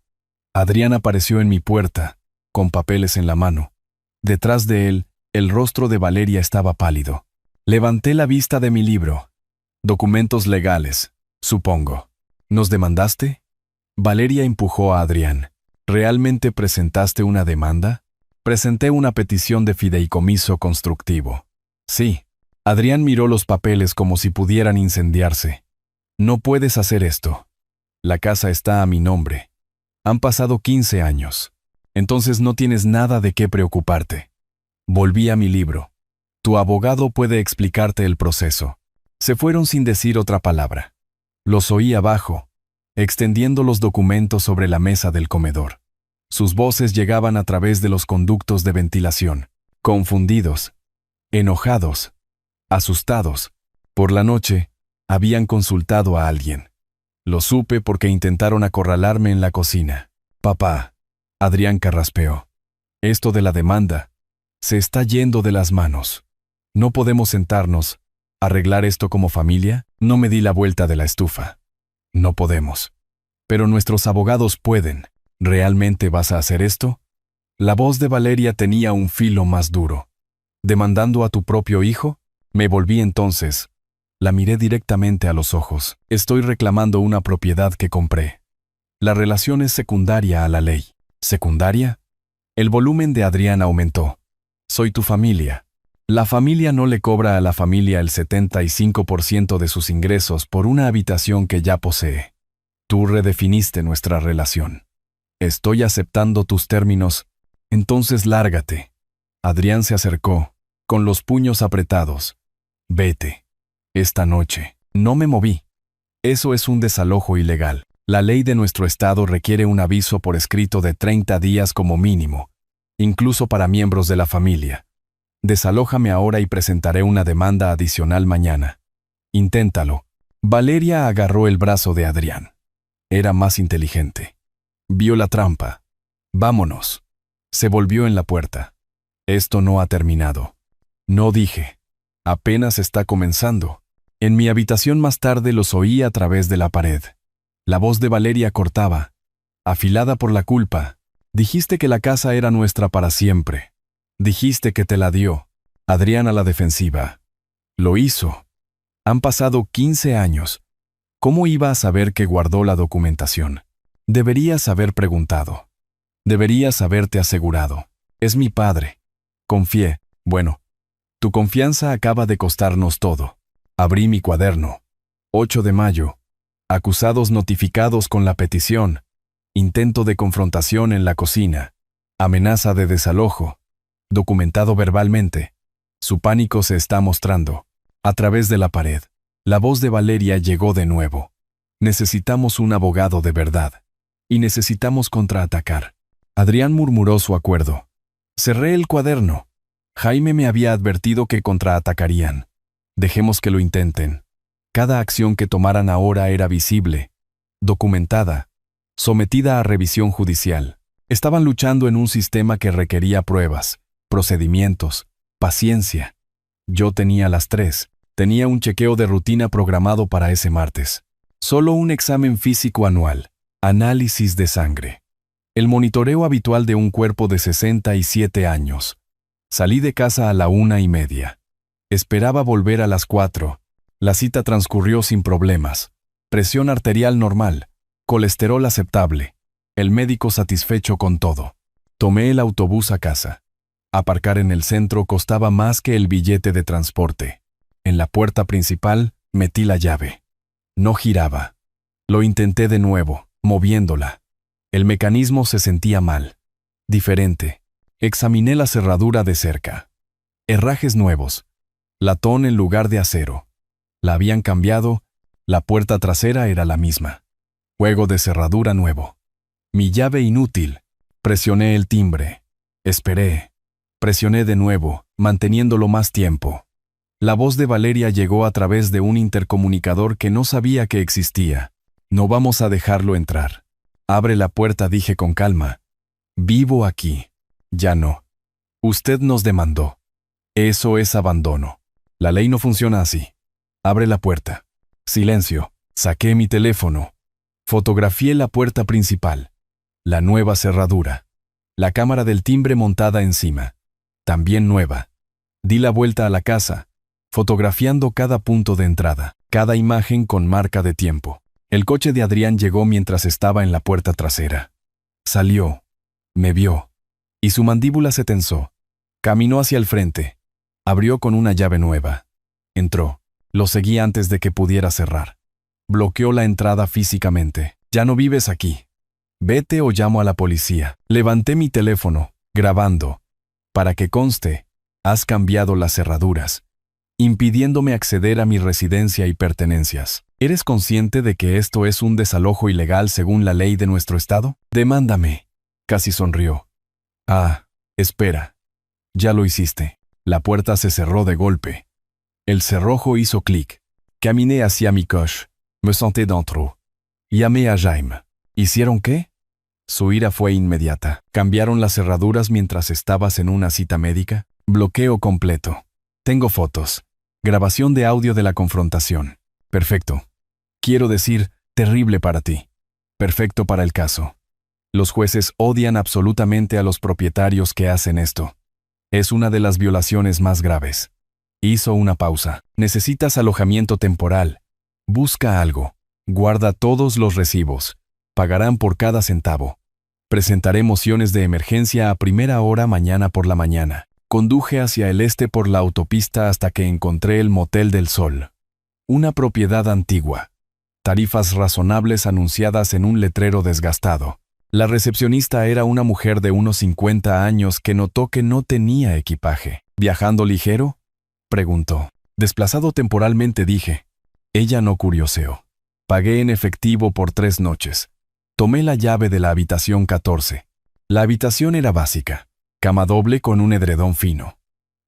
Adrián apareció en mi puerta, con papeles en la mano. Detrás de él, el rostro de Valeria estaba pálido. Levanté la vista de mi libro. Documentos legales, supongo. ¿Nos demandaste? Valeria empujó a Adrián. ¿Realmente presentaste una demanda? Presenté una petición de fideicomiso constructivo. Sí. Adrián miró los papeles como si pudieran incendiarse. No puedes hacer esto. La casa está a mi nombre. Han pasado 15 años. Entonces no tienes nada de qué preocuparte. Volví a mi libro. Tu abogado puede explicarte el proceso. Se fueron sin decir otra palabra. Los oí abajo, extendiendo los documentos sobre la mesa del comedor. Sus voces llegaban a través de los conductos de ventilación, confundidos, enojados, asustados. Por la noche, habían consultado a alguien. Lo supe porque intentaron acorralarme en la cocina. Papá. Adrián carraspeó. Esto de la demanda se está yendo de las manos. ¿No podemos sentarnos, arreglar esto como familia? No me di la vuelta de la estufa. No podemos. Pero nuestros abogados pueden. ¿Realmente vas a hacer esto? La voz de Valeria tenía un filo más duro. ¿Demandando a tu propio hijo? Me volví entonces. La miré directamente a los ojos. Estoy reclamando una propiedad que compré. La relación es secundaria a la ley. ¿Secundaria? El volumen de Adrián aumentó. Soy tu familia. La familia no le cobra a la familia el 75% de sus ingresos por una habitación que ya posee. Tú redefiniste nuestra relación. Estoy aceptando tus términos, entonces lárgate. Adrián se acercó, con los puños apretados. Vete. Esta noche. No me moví. Eso es un desalojo ilegal. La ley de nuestro estado requiere un aviso por escrito de 30 días como mínimo, incluso para miembros de la familia. Desalójame ahora y presentaré una demanda adicional mañana. Inténtalo. Valeria agarró el brazo de Adrián. Era más inteligente. Vio la trampa. Vámonos. Se volvió en la puerta. Esto no ha terminado. No dije. Apenas está comenzando. En mi habitación más tarde los oí a través de la pared. La voz de Valeria cortaba. Afilada por la culpa. Dijiste que la casa era nuestra para siempre. Dijiste que te la dio. Adrián a la defensiva. Lo hizo. Han pasado 15 años. ¿Cómo iba a saber que guardó la documentación? Deberías haber preguntado. Deberías haberte asegurado. Es mi padre. Confié. Bueno, tu confianza acaba de costarnos todo. Abrí mi cuaderno. 8 de mayo. Acusados notificados con la petición. Intento de confrontación en la cocina. Amenaza de desalojo. Documentado verbalmente. Su pánico se está mostrando. A través de la pared. La voz de Valeria llegó de nuevo. Necesitamos un abogado de verdad. Y necesitamos contraatacar. Adrián murmuró su acuerdo. Cerré el cuaderno. Jaime me había advertido que contraatacarían. Dejemos que lo intenten. Cada acción que tomaran ahora era visible, documentada, sometida a revisión judicial. Estaban luchando en un sistema que requería pruebas, procedimientos, paciencia. Yo tenía las tres. Tenía un chequeo de rutina programado para ese martes. Solo un examen físico anual, análisis de sangre. El monitoreo habitual de un cuerpo de 67 años. Salí de casa a la 1:30. Esperaba volver a las 4. La cita transcurrió sin problemas. Presión arterial normal, colesterol aceptable. El médico satisfecho con todo. Tomé el autobús a casa. Aparcar en el centro costaba más que el billete de transporte. En la puerta principal metí la llave. No giraba. Lo intenté de nuevo, moviéndola. El mecanismo se sentía mal. Diferente. Examiné la cerradura de cerca. Herrajes nuevos. Latón en lugar de acero. La habían cambiado, la puerta trasera era la misma. Juego de cerradura nuevo. Mi llave inútil. Presioné el timbre. Esperé. Presioné de nuevo, manteniéndolo más tiempo. La voz de Valeria llegó a través de un intercomunicador que no sabía que existía. No vamos a dejarlo entrar. Abre la puerta, dije con calma. Vivo aquí. Ya no. Usted nos demandó. Eso es abandono. La ley no funciona así. Abre la puerta. Silencio. Saqué mi teléfono. Fotografié la puerta principal. La nueva cerradura. La cámara del timbre montada encima. También nueva. Di la vuelta a la casa, fotografiando cada punto de entrada, cada imagen con marca de tiempo. El coche de Adrián llegó mientras estaba en la puerta trasera. Salió. Me vio. Y su mandíbula se tensó. Caminó hacia el frente. Abrió con una llave nueva. Entró. Lo seguí antes de que pudiera cerrar. Bloqueó la entrada físicamente. Ya no vives aquí. Vete o llamo a la policía. Levanté mi teléfono, grabando. Para que conste, has cambiado las cerraduras, impidiéndome acceder a mi residencia y pertenencias. ¿Eres consciente de que esto es un desalojo ilegal según la ley de nuestro estado? Demándame. Casi sonrió. Ah, espera. Ya lo hiciste. La puerta se cerró de golpe. El cerrojo hizo clic. Caminé hacia mi coche. Me senté dentro. Llamé a Jaime. ¿Hicieron qué? Su ira fue inmediata. ¿Cambiaron las cerraduras mientras estabas en una cita médica? Bloqueo completo. Tengo fotos. Grabación de audio de la confrontación. Perfecto. Quiero decir, terrible para ti. Perfecto para el caso. Los jueces odian absolutamente a los propietarios que hacen esto. Es una de las violaciones más graves. Hizo una pausa. Necesitas alojamiento temporal. Busca algo. Guarda todos los recibos. Pagarán por cada centavo. Presentaré mociones de emergencia a primera hora mañana por la mañana. Conduje hacia el este por la autopista hasta que encontré el Motel del Sol. Una propiedad antigua. Tarifas razonables anunciadas en un letrero desgastado. La recepcionista era una mujer de unos 50 años que notó que no tenía equipaje. ¿Viajando ligero?, preguntó. Desplazado temporalmente, dije. Ella no curioseó. Pagué en efectivo por 3 noches. Tomé la llave de la habitación 14. La habitación era básica. Cama doble con un edredón fino.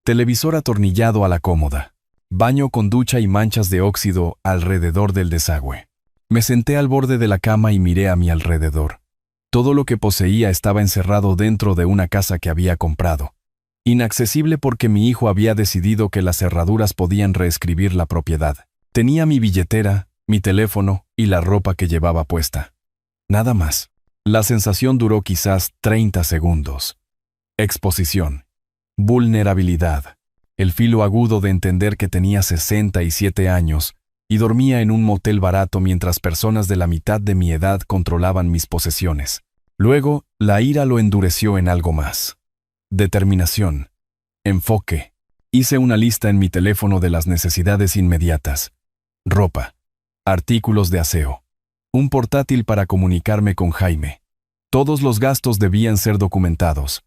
Televisor atornillado a la cómoda. Baño con ducha y manchas de óxido alrededor del desagüe. Me senté al borde de la cama y miré a mi alrededor. Todo lo que poseía estaba encerrado dentro de una casa que había comprado. Inaccesible porque mi hijo había decidido que las cerraduras podían reescribir la propiedad. Tenía mi billetera, mi teléfono y la ropa que llevaba puesta. Nada más. La sensación duró quizás 30 segundos. Exposición. Vulnerabilidad. El filo agudo de entender que tenía 67 años y dormía en un motel barato mientras personas de la mitad de mi edad controlaban mis posesiones. Luego, la ira lo endureció en algo más. Determinación. Enfoque. Hice una lista en mi teléfono de las necesidades inmediatas. Ropa. Artículos de aseo. Un portátil para comunicarme con Jaime. Todos los gastos debían ser documentados.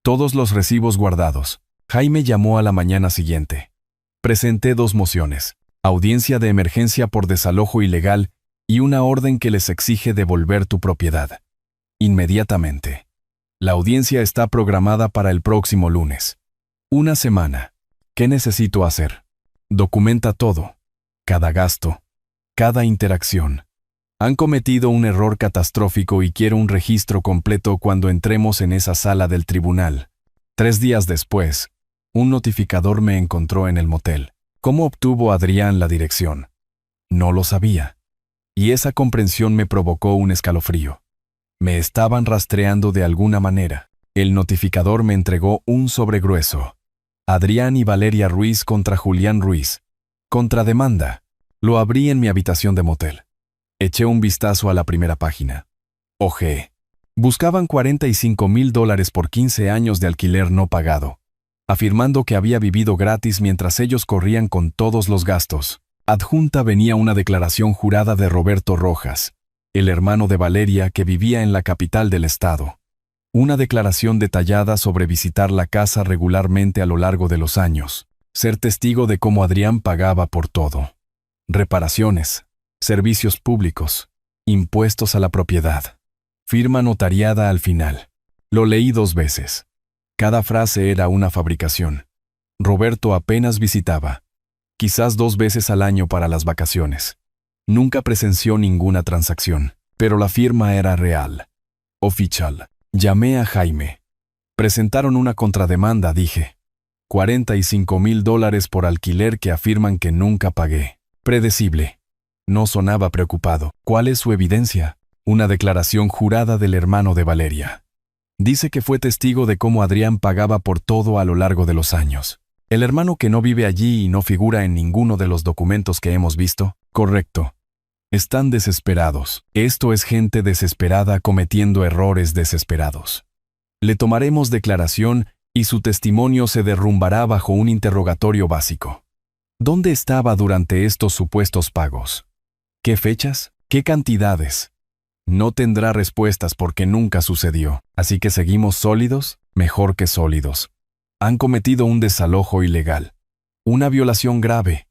Todos los recibos guardados. Jaime llamó a la mañana siguiente. Presenté 2 mociones. Audiencia de emergencia por desalojo ilegal y una orden que les exige devolver tu propiedad. Inmediatamente. La audiencia está programada para el próximo lunes. Una semana. ¿Qué necesito hacer? Documenta todo. Cada gasto. Cada interacción. Han cometido un error catastrófico y quiero un registro completo cuando entremos en esa sala del tribunal. 3 días después, un notificador me encontró en el motel. ¿Cómo obtuvo Adrián la dirección? No lo sabía. Y esa comprensión me provocó un escalofrío. Me estaban rastreando de alguna manera. El notificador me entregó un sobre grueso. Adrián y Valeria Ruiz contra Julián Ruiz. Contrademanda. Lo abrí en mi habitación de motel. Eché un vistazo a la primera página. Ojeé. Buscaban $45,000 por 15 años de alquiler no pagado, afirmando que había vivido gratis mientras ellos corrían con todos los gastos. Adjunta venía una declaración jurada de Roberto Rojas, el hermano de Valeria que vivía en la capital del estado. Una declaración detallada sobre visitar la casa regularmente a lo largo de los años, ser testigo de cómo Adrián pagaba por todo. Reparaciones, servicios públicos, impuestos a la propiedad. Firma notariada al final. Lo leí 2 veces. Cada frase era una fabricación. Roberto apenas visitaba. Quizás 2 veces al año para las vacaciones. Nunca presenció ninguna transacción, pero la firma era real. Oficial. Llamé a Jaime. Presentaron una contrademanda, dije. $45,000 por alquiler que afirman que nunca pagué. Predecible. No sonaba preocupado. ¿Cuál es su evidencia? Una declaración jurada del hermano de Valeria. Dice que fue testigo de cómo Adrián pagaba por todo a lo largo de los años. ¿El hermano que no vive allí y no figura en ninguno de los documentos que hemos visto? Correcto. Están desesperados. Esto es gente desesperada cometiendo errores desesperados. Le tomaremos declaración y su testimonio se derrumbará bajo un interrogatorio básico. ¿Dónde estaba durante estos supuestos pagos? ¿Qué fechas? ¿Qué cantidades? No tendrá respuestas porque nunca sucedió, así que seguimos sólidos, mejor que sólidos. Han cometido un desalojo ilegal, una violación grave.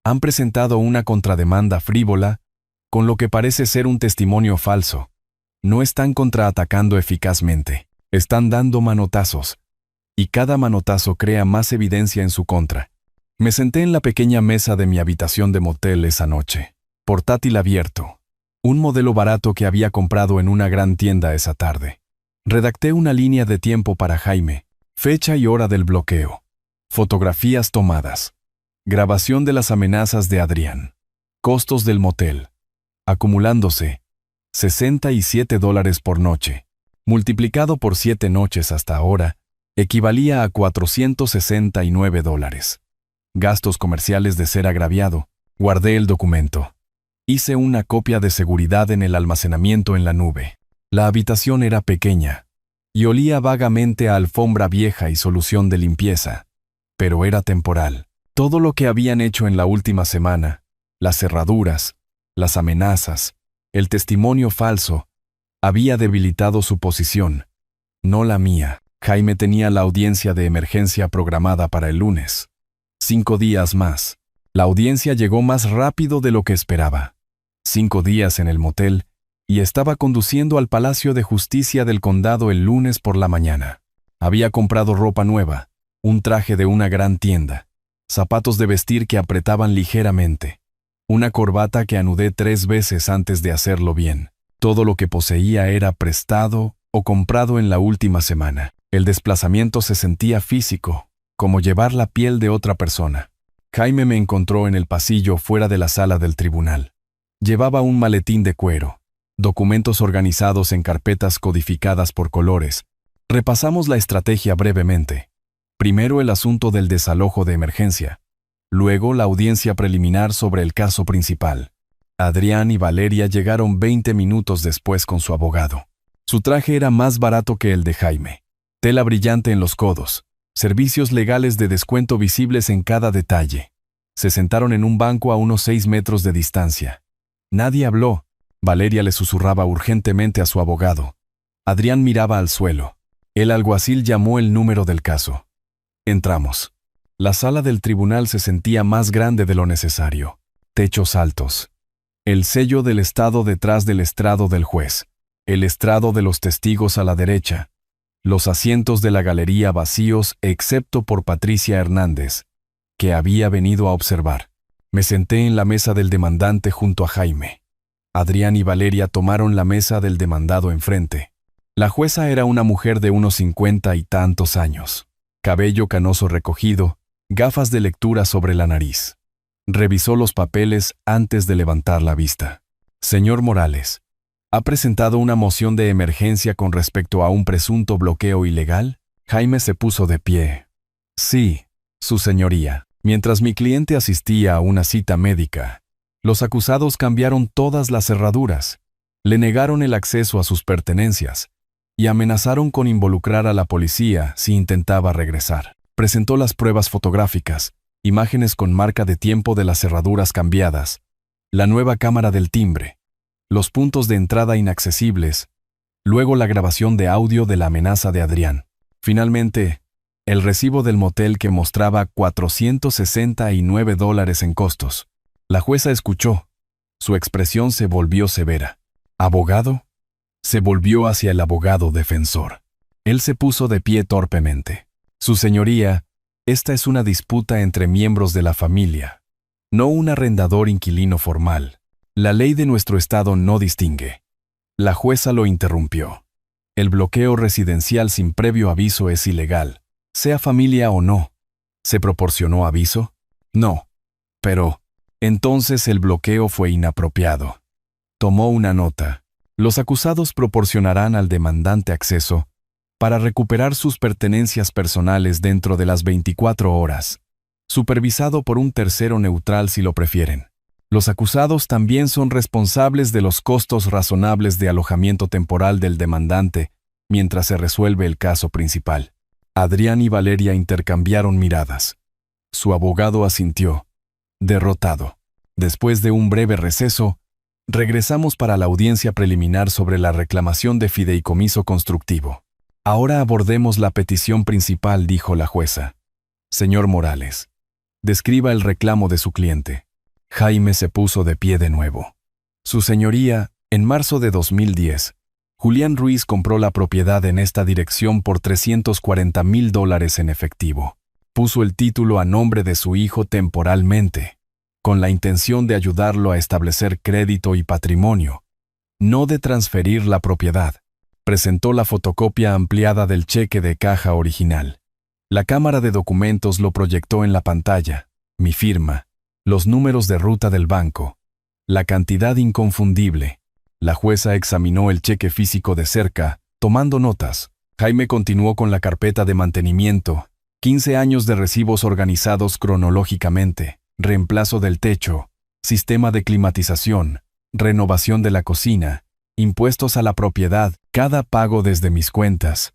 Han presentado una contrademanda frívola, con lo que parece ser un testimonio falso. No están contraatacando eficazmente, están dando manotazos, y cada manotazo crea más evidencia en su contra. Me senté en la pequeña mesa de mi habitación de motel esa noche, portátil abierto, un modelo barato que había comprado en una gran tienda esa tarde. Redacté una línea de tiempo para Jaime, fecha y hora del bloqueo, fotografías tomadas, grabación de las amenazas de Adrián, costos del motel, acumulándose, $67 por noche, multiplicado por 7 noches hasta ahora, equivalía a $469. Gastos comerciales de ser agraviado. Guardé el documento. Hice una copia de seguridad en el almacenamiento en la nube. La habitación era pequeña y olía vagamente a alfombra vieja y solución de limpieza, pero era temporal. Todo lo que habían hecho en la última semana, las cerraduras, las amenazas, el testimonio falso, había debilitado su posición, no la mía. Jaime tenía la audiencia de emergencia programada para el lunes. 5 días más. La audiencia llegó más rápido de lo que esperaba. 5 días en el motel, y estaba conduciendo al Palacio de Justicia del Condado el lunes por la mañana. Había comprado ropa nueva, un traje de una gran tienda, zapatos de vestir que apretaban ligeramente, una corbata que anudé 3 veces antes de hacerlo bien. Todo lo que poseía era prestado o comprado en la última semana. El desplazamiento se sentía físico, como llevar la piel de otra persona. Jaime me encontró en el pasillo fuera de la sala del tribunal. Llevaba un maletín de cuero, documentos organizados en carpetas codificadas por colores. Repasamos la estrategia brevemente. Primero el asunto del desalojo de emergencia. Luego la audiencia preliminar sobre el caso principal. Adrián y Valeria llegaron 20 minutos después con su abogado. Su traje era más barato que el de Jaime. Tela brillante en los codos. Servicios legales de descuento visibles en cada detalle. Se sentaron en un banco a unos 6 metros de distancia. Nadie habló. Valeria le susurraba urgentemente a su abogado. Adrián miraba al suelo. El alguacil llamó el número del caso. Entramos. La sala del tribunal se sentía más grande de lo necesario. Techos altos. El sello del estado detrás del estrado del juez. El estrado de los testigos a la derecha. los asientos de la galería vacíos excepto por Patricia Hernández, que había venido a observar. Me senté en la mesa del demandante junto a Jaime. Adrián y Valeria tomaron la mesa del demandado enfrente. La jueza era una mujer de unos 50 y tantos años. Cabello canoso recogido, gafas de lectura sobre la nariz. Revisó los papeles antes de levantar la vista. Señor Morales, ¿ha presentado una moción de emergencia con respecto a un presunto bloqueo ilegal? Jaime se puso de pie. Sí, su señoría. Mientras mi cliente asistía a una cita médica, los acusados cambiaron todas las cerraduras, le negaron el acceso a sus pertenencias y amenazaron con involucrar a la policía si intentaba regresar. Presentó las pruebas fotográficas, imágenes con marca de tiempo de las cerraduras cambiadas, la nueva cámara del timbre, los puntos de entrada inaccesibles, luego la grabación de audio de la amenaza de Adrián. Finalmente, el recibo del motel que mostraba $469 en costos. La jueza escuchó. Su expresión se volvió severa. ¿Abogado? Se volvió hacia el abogado defensor. Él se puso de pie torpemente. Su señoría, esta es una disputa entre miembros de la familia, no un arrendador-inquilino formal. La ley de nuestro estado no distingue. La jueza lo interrumpió. El bloqueo residencial sin previo aviso es ilegal, sea familia o no. ¿Se proporcionó aviso? No. Pero, entonces el bloqueo fue inapropiado. Tomó una nota. Los acusados proporcionarán al demandante acceso para recuperar sus pertenencias personales dentro de las 24 horas, supervisado por un tercero neutral si lo prefieren. Los acusados también son responsables de los costos razonables de alojamiento temporal del demandante mientras se resuelve el caso principal. Adrián y Valeria intercambiaron miradas. Su abogado asintió, derrotado. Después de un breve receso, regresamos para la audiencia preliminar sobre la reclamación de fideicomiso constructivo. Ahora abordemos la petición principal, dijo la jueza. Señor Morales, describa el reclamo de su cliente. Jaime se puso de pie de nuevo. Su señoría, en marzo de 2010, Julián Ruiz compró la propiedad en esta dirección por $340,000 en efectivo. Puso el título a nombre de su hijo temporalmente, con la intención de ayudarlo a establecer crédito y patrimonio, no de transferir la propiedad. Presentó la fotocopia ampliada del cheque de caja original. La cámara de documentos lo proyectó en la pantalla, mi firma, los números de ruta del banco, la cantidad inconfundible. La jueza examinó el cheque físico de cerca, tomando notas. Jaime continuó con la carpeta de mantenimiento, 15 años de recibos organizados cronológicamente, reemplazo del techo, sistema de climatización, renovación de la cocina, impuestos a la propiedad, cada pago desde mis cuentas.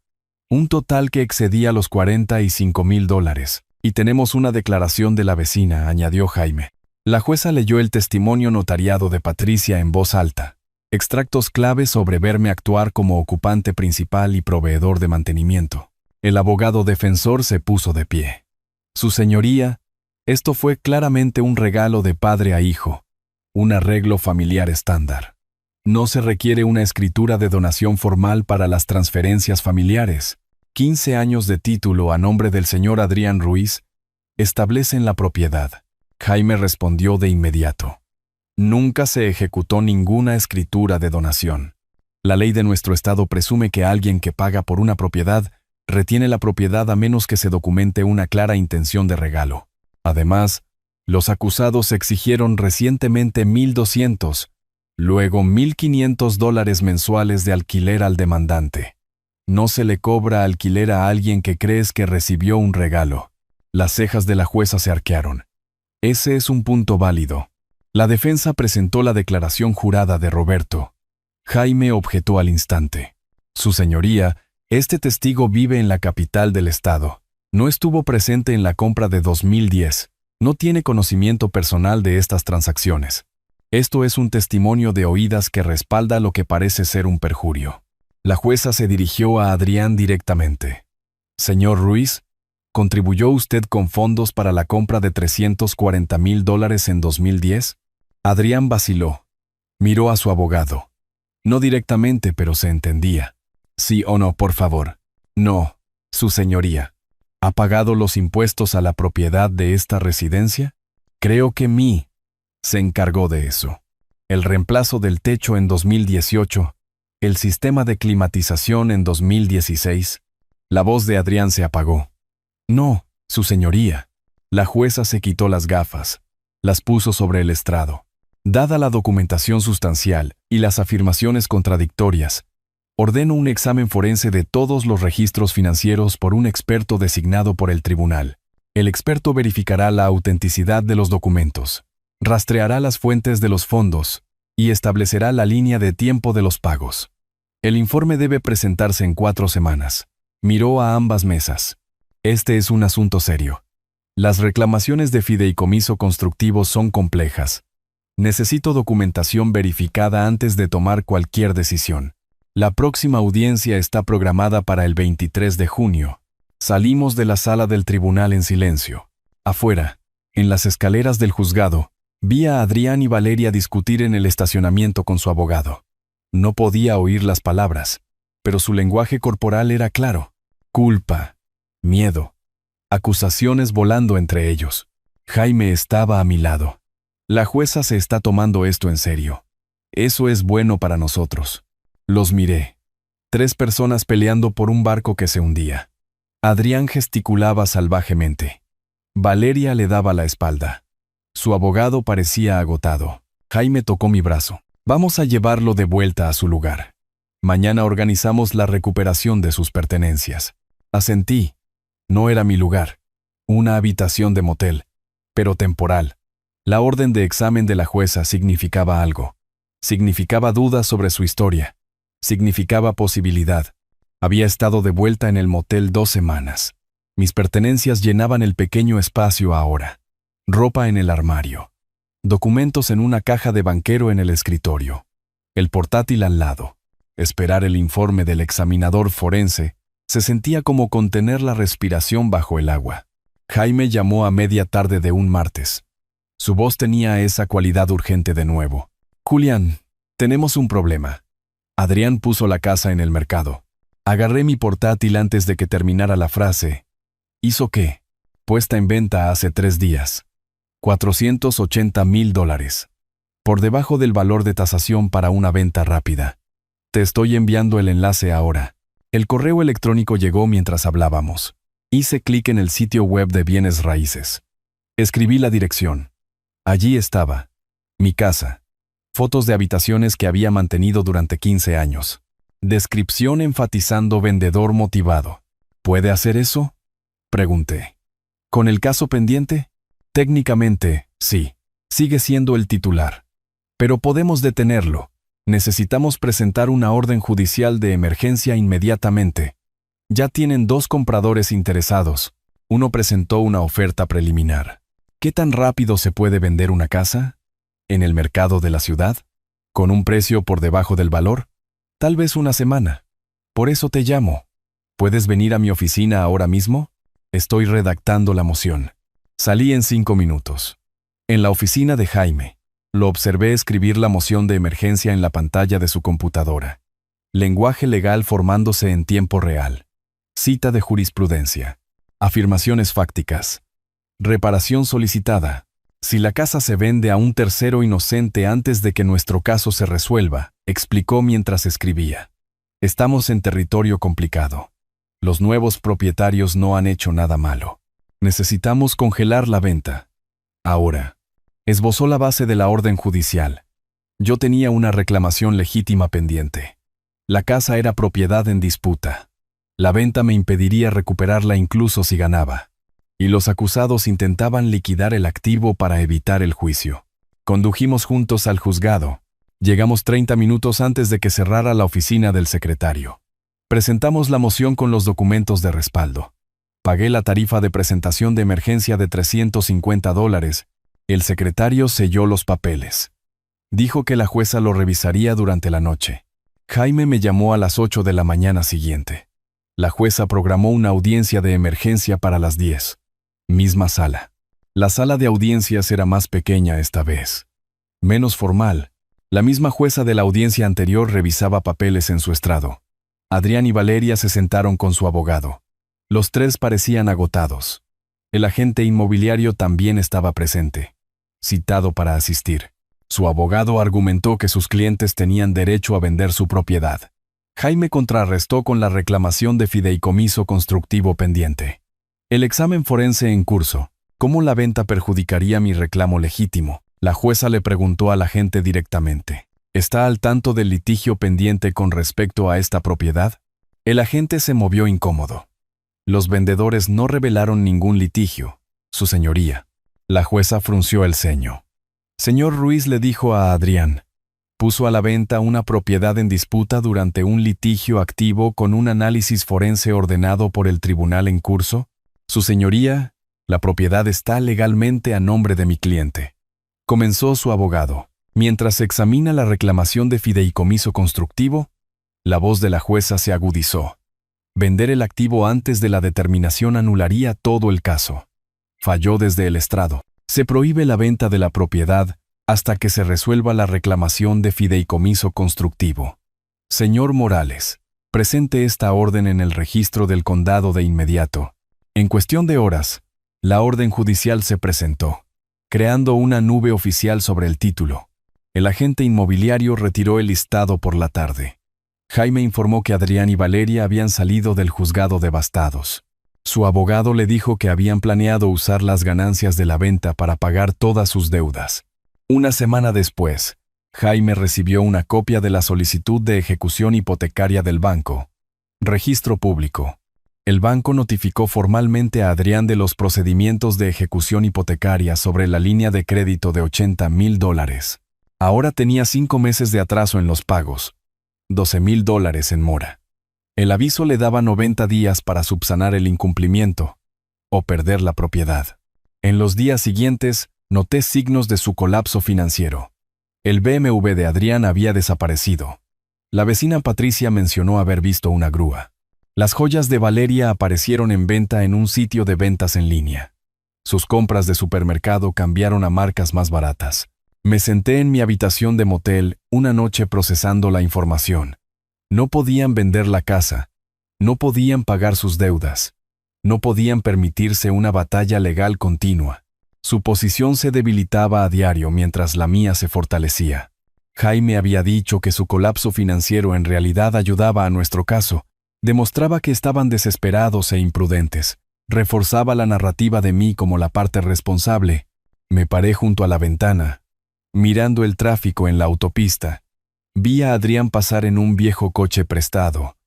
Un total que excedía los $45,000. Y tenemos una declaración de la vecina, añadió Jaime. La jueza leyó el testimonio notariado de Patricia en voz alta. Extractos claves sobre verme actuar como ocupante principal y proveedor de mantenimiento. El abogado defensor se puso de pie. Su señoría, esto fue claramente un regalo de padre a hijo, un arreglo familiar estándar. No se requiere una escritura de donación formal para las transferencias familiares. 15 años de título a nombre del señor Adrián Ruiz establecen la propiedad. Jaime respondió de inmediato. Nunca se ejecutó ninguna escritura de donación. La ley de nuestro estado presume que alguien que paga por una propiedad retiene la propiedad a menos que se documente una clara intención de regalo. Además, los acusados exigieron recientemente $1,200, luego $1,500 mensuales de alquiler al demandante. No se le cobra alquiler a alguien que crees que recibió un regalo. Las cejas de la jueza se arquearon. Ese es un punto válido. La defensa presentó la declaración jurada de Roberto. Jaime objetó al instante. Su señoría, este testigo vive en la capital del estado. No estuvo presente en la compra de 2010. No tiene conocimiento personal de estas transacciones. Esto es un testimonio de oídas que respalda lo que parece ser un perjurio. La jueza se dirigió a Adrián directamente. Señor Ruiz, ¿contribuyó usted con fondos para la compra de $340,000 en 2010? Adrián vaciló. Miró a su abogado. No directamente, pero se entendía. Sí o no, por favor. No, su señoría. ¿Ha pagado los impuestos a la propiedad de esta residencia? Creo que Mi se encargó de eso. El reemplazo del techo en 2018, el sistema de climatización en 2016. La voz de Adrián se apagó. No, su señoría. La jueza se quitó las gafas, las puso sobre el estrado. Dada la documentación sustancial y las afirmaciones contradictorias, ordeno un examen forense de todos los registros financieros por un experto designado por el tribunal. El experto verificará la autenticidad de los documentos, rastreará las fuentes de los fondos y establecerá la línea de tiempo de los pagos. El informe debe presentarse en 4 semanas. Miró a ambas mesas. Este es un asunto serio. Las reclamaciones de fideicomiso constructivo son complejas. Necesito documentación verificada antes de tomar cualquier decisión. La próxima audiencia está programada para el 23 de junio. Salimos de la sala del tribunal en silencio. Afuera, en las escaleras del juzgado, vi a Adrián y Valeria discutir en el estacionamiento con su abogado. No podía oír las palabras, pero su lenguaje corporal era claro. Culpa, miedo, acusaciones volando entre ellos. Jaime estaba a mi lado. La jueza se está tomando esto en serio. Eso es bueno para nosotros. Los miré. 3 personas peleando por un barco que se hundía. Adrián gesticulaba salvajemente. Valeria le daba la espalda. Su abogado parecía agotado. Jaime tocó mi brazo. Vamos a llevarlo de vuelta a su lugar. Mañana organizamos la recuperación de sus pertenencias. Asentí. No era mi lugar. Una habitación de motel, pero temporal. La orden de examen de la jueza significaba algo. Significaba dudas sobre su historia. Significaba posibilidad. Había estado de vuelta en el motel 2 semanas. Mis pertenencias llenaban el pequeño espacio ahora. Ropa en el armario. Documentos en una caja de banquero en el escritorio. El portátil al lado. Esperar el informe del examinador forense se sentía como contener la respiración bajo el agua. Jaime llamó a media tarde de un martes. Su voz tenía esa cualidad urgente de nuevo. Julián, tenemos un problema. Adrián puso la casa en el mercado. Agarré mi portátil antes de que terminara la frase. ¿Hizo qué? Puesta en venta hace 3 días. $480,000. Por debajo del valor de tasación para una venta rápida. Te estoy enviando el enlace ahora. El correo electrónico llegó mientras hablábamos. Hice clic en el sitio web de bienes raíces. Escribí la dirección. Allí estaba. Mi casa. Fotos de habitaciones que había mantenido durante 15 años. Descripción enfatizando vendedor motivado. ¿Puede hacer eso? Pregunté. ¿Con el caso pendiente? Técnicamente, sí. Sigue siendo el titular. Pero podemos detenerlo. Necesitamos presentar una orden judicial de emergencia inmediatamente. Ya tienen 2 compradores interesados. Uno presentó una oferta preliminar. ¿Qué tan rápido se puede vender una casa? ¿En el mercado de la ciudad? ¿Con un precio por debajo del valor? Tal vez una semana. Por eso te llamo. ¿Puedes venir a mi oficina ahora mismo? Estoy redactando la moción. Salí en 5 minutos. En la oficina de Jaime. Lo observé escribir la moción de emergencia en la pantalla de su computadora. Lenguaje legal formándose en tiempo real. Cita de jurisprudencia. Afirmaciones fácticas. Reparación solicitada. Si la casa se vende a un tercero inocente antes de que nuestro caso se resuelva, explicó mientras escribía. Estamos en territorio complicado. Los nuevos propietarios no han hecho nada malo. Necesitamos congelar la venta. Ahora. Esbozó la base de la orden judicial. Yo tenía una reclamación legítima pendiente. La casa era propiedad en disputa. La venta me impediría recuperarla incluso si ganaba. Y los acusados intentaban liquidar el activo para evitar el juicio. Condujimos juntos al juzgado. Llegamos 30 minutos antes de que cerrara la oficina del secretario. Presentamos la moción con los documentos de respaldo. Pagué la tarifa de presentación de emergencia de $350. El secretario selló los papeles. Dijo que la jueza lo revisaría durante la noche. Jaime me llamó a las 8 de la mañana siguiente. La jueza programó una audiencia de emergencia para las 10. Misma sala. La sala de audiencias era más pequeña esta vez. Menos formal. La misma jueza de la audiencia anterior revisaba papeles en su estrado. Adrián y Valeria se sentaron con su abogado. Los tres parecían agotados. El agente inmobiliario también estaba presente, citado para asistir. Su abogado argumentó que sus clientes tenían derecho a vender su propiedad. Jaime contrarrestó con la reclamación de fideicomiso constructivo pendiente. El examen forense en curso. ¿Cómo la venta perjudicaría mi reclamo legítimo? La jueza le preguntó al agente directamente. ¿Está al tanto del litigio pendiente con respecto a esta propiedad? El agente se movió incómodo. Los vendedores no revelaron ningún litigio, su señoría. La jueza frunció el ceño. Señor Ruiz, le dijo a Adrián, puso a la venta una propiedad en disputa durante un litigio activo con un análisis forense ordenado por el tribunal en curso. Su señoría, la propiedad está legalmente a nombre de mi cliente. Comenzó su abogado. Mientras se examina la reclamación de fideicomiso constructivo, la voz de la jueza se agudizó. Vender el activo antes de la determinación anularía todo el caso. Falló desde el estrado. Se prohíbe la venta de la propiedad hasta que se resuelva la reclamación de fideicomiso constructivo. Señor Morales, presente esta orden en el registro del condado de inmediato. En cuestión de horas, la orden judicial se presentó, creando una nube oficial sobre el título. El agente inmobiliario retiró el listado por la tarde. Jaime informó que Adrián y Valeria habían salido del juzgado devastados. Su abogado le dijo que habían planeado usar las ganancias de la venta para pagar todas sus deudas. Una semana después, Jaime recibió una copia de la solicitud de ejecución hipotecaria del banco. Registro público. El banco notificó formalmente a Adrián de los procedimientos de ejecución hipotecaria sobre la línea de crédito de $80,000. Ahora tenía 5 meses de atraso en los pagos, $12,000 en mora. El aviso le daba 90 días para subsanar el incumplimiento o perder la propiedad. En los días siguientes, noté signos de su colapso financiero. El BMW de Adrián había desaparecido. La vecina Patricia mencionó haber visto una grúa. Las joyas de Valeria aparecieron en venta en un sitio de ventas en línea. Sus compras de supermercado cambiaron a marcas más baratas. Me senté en mi habitación de motel una noche procesando la información. No podían vender la casa, no podían pagar sus deudas, no podían permitirse una batalla legal continua. Su posición se debilitaba a diario mientras la mía se fortalecía. Jaime había dicho que su colapso financiero en realidad ayudaba a nuestro caso, demostraba que estaban desesperados e imprudentes, reforzaba la narrativa de mí como la parte responsable. Me paré junto a la ventana, mirando el tráfico en la autopista. Vi a Adrián pasar en un viejo coche prestado,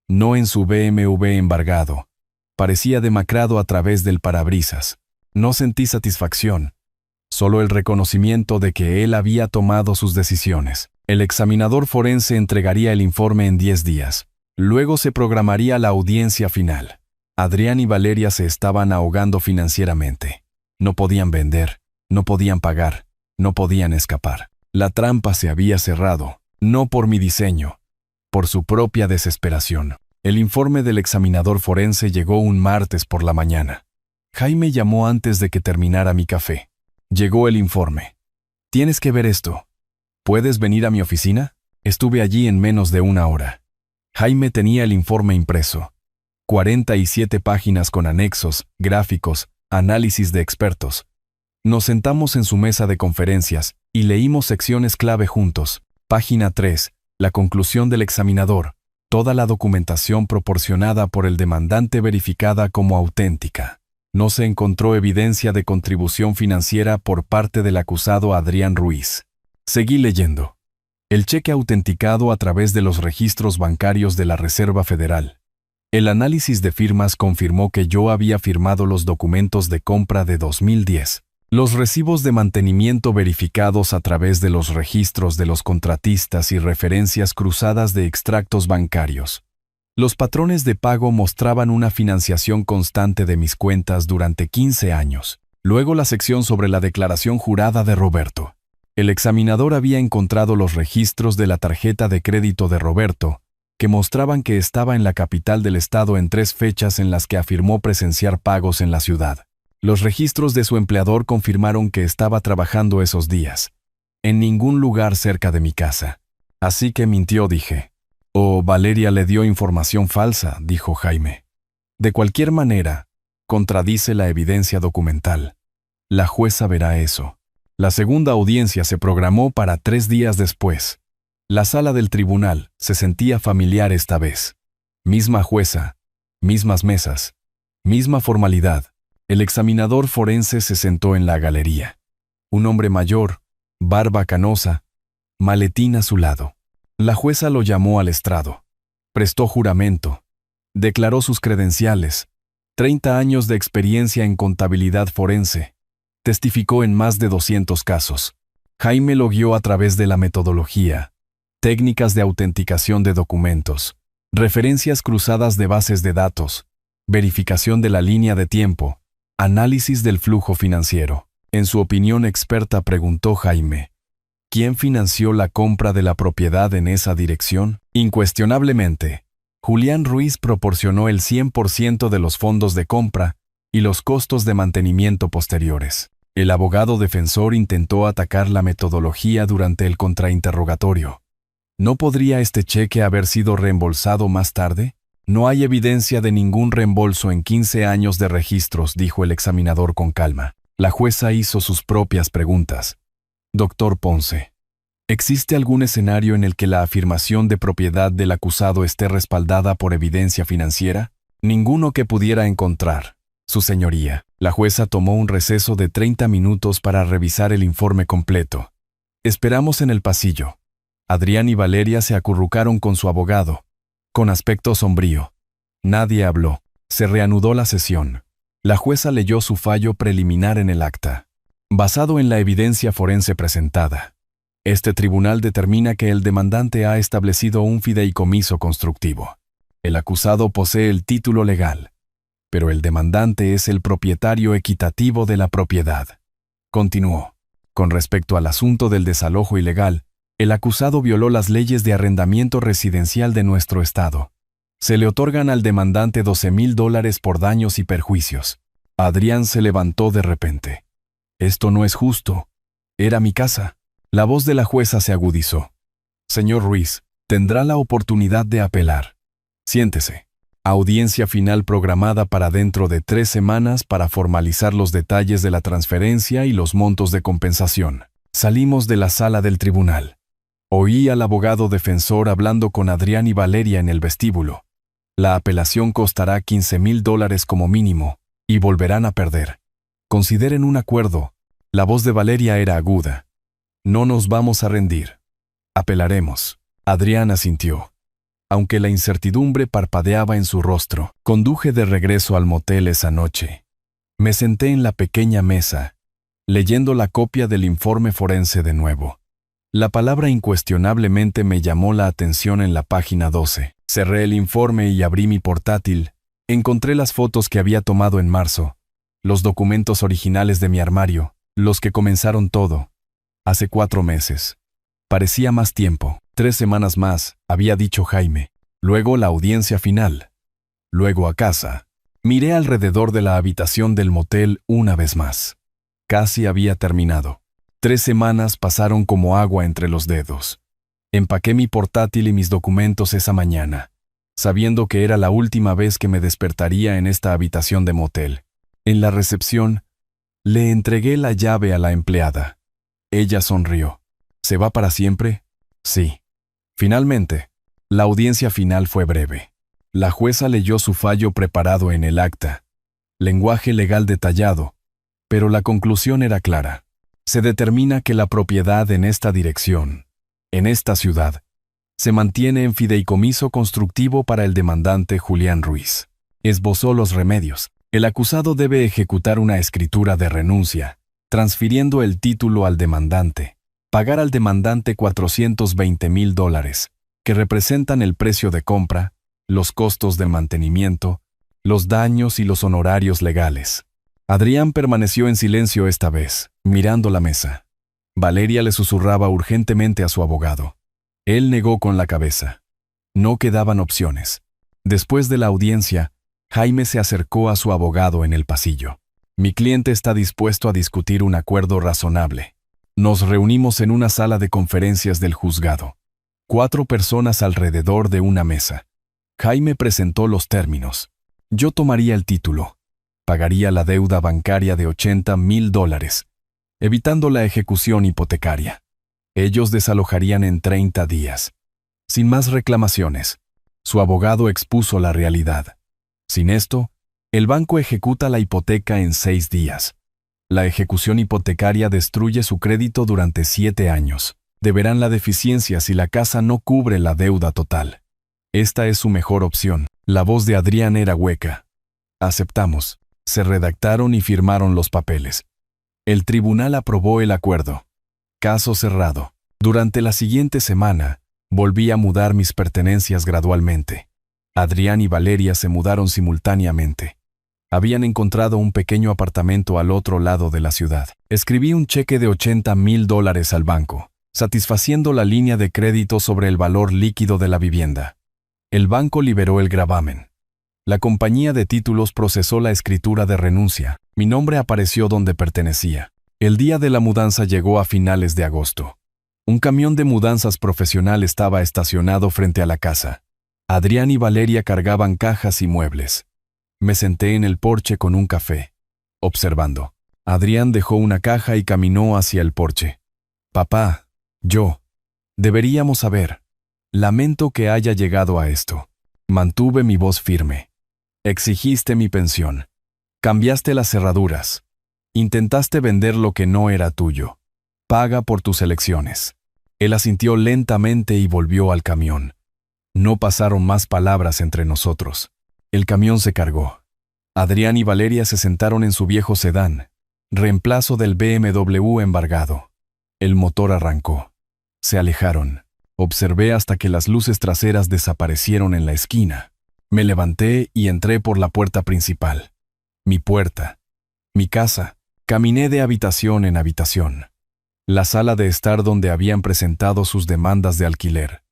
no en su BMW embargado. Parecía demacrado a través del parabrisas. No sentí satisfacción, solo el reconocimiento de que él había tomado sus decisiones. El examinador forense entregaría el informe en 10 días. Luego se programaría la audiencia final. Adrián y Valeria se estaban ahogando financieramente. No podían vender, no podían pagar, no podían escapar. La trampa se había cerrado. No por mi diseño, por su propia desesperación. El informe del examinador forense llegó un martes por la mañana. Jaime llamó antes de que terminara mi café. Llegó el informe. Tienes que ver esto. ¿Puedes venir a mi oficina? Estuve allí en menos de 1 hora. Jaime tenía el informe impreso. 47 páginas con anexos, gráficos, análisis de expertos. Nos sentamos en su mesa de conferencias y leímos secciones clave juntos. Página 3. La conclusión del examinador. Toda la documentación proporcionada por el demandante verificada como auténtica. No se encontró evidencia de contribución financiera por parte del acusado Adrián Ruiz. Seguí leyendo. El cheque autenticado a través de los registros bancarios de la Reserva Federal. El análisis de firmas confirmó que yo había firmado los documentos de compra de 2010. Los recibos de mantenimiento verificados a través de los registros de los contratistas y referencias cruzadas de extractos bancarios. Los patrones de pago mostraban una financiación constante de mis cuentas durante 15 años. Luego la sección sobre la declaración jurada de Roberto. El examinador había encontrado los registros de la tarjeta de crédito de Roberto, que mostraban que estaba en la capital del estado en 3 fechas en las que afirmó presenciar pagos en la ciudad. Los registros de su empleador confirmaron que estaba trabajando esos días, en ningún lugar cerca de mi casa. Así que mintió, dije. «O Valeria le dio información falsa», dijo Jaime. «De cualquier manera, contradice la evidencia documental. La jueza verá eso». La segunda audiencia se programó para 3 días después. La sala del tribunal se sentía familiar esta vez. Misma jueza, mismas mesas, misma formalidad. El examinador forense se sentó en la galería. Un hombre mayor, barba canosa, maletín a su lado. La jueza lo llamó al estrado. Prestó juramento. Declaró sus credenciales. 30 años de experiencia en contabilidad forense. Testificó en más de 200 casos. Jaime lo guió a través de la metodología, técnicas de autenticación de documentos, referencias cruzadas de bases de datos, verificación de la línea de tiempo, análisis del flujo financiero. En su opinión experta preguntó Jaime, ¿quién financió la compra de la propiedad en esa dirección? Incuestionablemente, Julián Ruiz proporcionó el 100% de los fondos de compra y los costos de mantenimiento posteriores. El abogado defensor intentó atacar la metodología durante el contrainterrogatorio. ¿No podría este cheque haber sido reembolsado más tarde? No hay evidencia de ningún reembolso en 15 años de registros, dijo el examinador con calma. La jueza hizo sus propias preguntas. Doctor Ponce, ¿existe algún escenario en el que la afirmación de propiedad del acusado esté respaldada por evidencia financiera? Ninguno que pudiera encontrar, Su Señoría. La jueza tomó un receso de 30 minutos para revisar el informe completo. Esperamos en el pasillo. Adrián y Valeria se acurrucaron con su abogado, con aspecto sombrío. Nadie habló. Se reanudó la sesión. La jueza leyó su fallo preliminar en el acta. Basado en la evidencia forense presentada, este tribunal determina que el demandante ha establecido un fideicomiso constructivo. El acusado posee el título legal, pero el demandante es el propietario equitativo de la propiedad. Continuó. Con respecto al asunto del desalojo ilegal, el acusado violó las leyes de arrendamiento residencial de nuestro estado. Se le otorgan al demandante $12,000 por daños y perjuicios. Adrián se levantó de repente. «Esto no es justo. Era mi casa». La voz de la jueza se agudizó. «Señor Ruiz, tendrá la oportunidad de apelar. Siéntese». Audiencia final programada para dentro de 3 semanas para formalizar los detalles de la transferencia y los montos de compensación. Salimos de la sala del tribunal. Oí al abogado defensor hablando con Adrián y Valeria en el vestíbulo. La apelación costará $15,000 como mínimo, y volverán a perder. Consideren un acuerdo. La voz de Valeria era aguda. No nos vamos a rendir. Apelaremos. Adrián asintió. Aunque la incertidumbre parpadeaba en su rostro, conduje de regreso al motel esa noche. Me senté en la pequeña mesa, leyendo la copia del informe forense de nuevo. La palabra incuestionablemente me llamó la atención en la página 12. Cerré el informe y abrí mi portátil. Encontré las fotos que había tomado en marzo, los documentos originales de mi armario, los que comenzaron todo. Hace 4 meses. Parecía más tiempo. 3 semanas más, había dicho Jaime. Luego la audiencia final. Luego a casa. Miré alrededor de la habitación del motel una vez más. Casi había terminado. 3 semanas pasaron como agua entre los dedos. Empaqué mi portátil y mis documentos esa mañana, sabiendo que era la última vez que me despertaría en esta habitación de motel. En la recepción, le entregué la llave a la empleada. Ella sonrió. ¿Se va para siempre? Sí. Finalmente, la audiencia final fue breve. La jueza leyó su fallo preparado en el acta. Lenguaje legal detallado, pero la conclusión era clara. Se determina que la propiedad en esta dirección, en esta ciudad, se mantiene en fideicomiso constructivo para el demandante Julián Ruiz. Esbozó los remedios. El acusado debe ejecutar una escritura de renuncia, transfiriendo el título al demandante. Pagar al demandante $420,000, que representan el precio de compra, los costos de mantenimiento, los daños y los honorarios legales. Adrián permaneció en silencio esta vez, mirando la mesa. Valeria le susurraba urgentemente a su abogado. Él negó con la cabeza. No quedaban opciones. Después de la audiencia, Jaime se acercó a su abogado en el pasillo. Mi cliente está dispuesto a discutir un acuerdo razonable. Nos reunimos en una sala de conferencias del juzgado. 4 personas alrededor de una mesa. Jaime presentó los términos. Yo tomaría el título. Pagaría la deuda bancaria de $80,000, evitando la ejecución hipotecaria. Ellos desalojarían en 30 días. Sin más reclamaciones. Su abogado expuso la realidad. Sin esto, el banco ejecuta la hipoteca en 6 días. La ejecución hipotecaria destruye su crédito durante 7 años. Deberán la deficiencia si la casa no cubre la deuda total. Esta es su mejor opción. La voz de Adrián era hueca. Aceptamos. Se redactaron y firmaron los papeles. El tribunal aprobó el acuerdo. Caso cerrado. Durante la siguiente semana, volví a mudar mis pertenencias gradualmente. Adrián y Valeria se mudaron simultáneamente. Habían encontrado un pequeño apartamento al otro lado de la ciudad. Escribí un cheque de $80,000 al banco, satisfaciendo la línea de crédito sobre el valor líquido de la vivienda. El banco liberó el gravamen. La compañía de títulos procesó la escritura de renuncia. Mi nombre apareció donde pertenecía. El día de la mudanza llegó a finales de agosto. Un camión de mudanzas profesional estaba estacionado frente a la casa. Adrián y Valeria cargaban cajas y muebles. Me senté en el porche con un café, observando. Adrián dejó una caja y caminó hacia el porche. Papá, deberíamos saber. Lamento que haya llegado a esto. Mantuve mi voz firme. Exigiste mi pensión. Cambiaste las cerraduras. Intentaste vender lo que no era tuyo. Paga por tus elecciones. Él asintió lentamente y volvió al camión. No pasaron más palabras entre nosotros. El camión se cargó. Adrián y Valeria se sentaron en su viejo sedán, reemplazo del BMW embargado. El motor arrancó. Se alejaron. Observé hasta que las luces traseras desaparecieron en la esquina. Me levanté y entré por la puerta principal. Mi puerta. Mi casa. Caminé de habitación en habitación. La sala de estar donde habían presentado sus demandas de alquiler.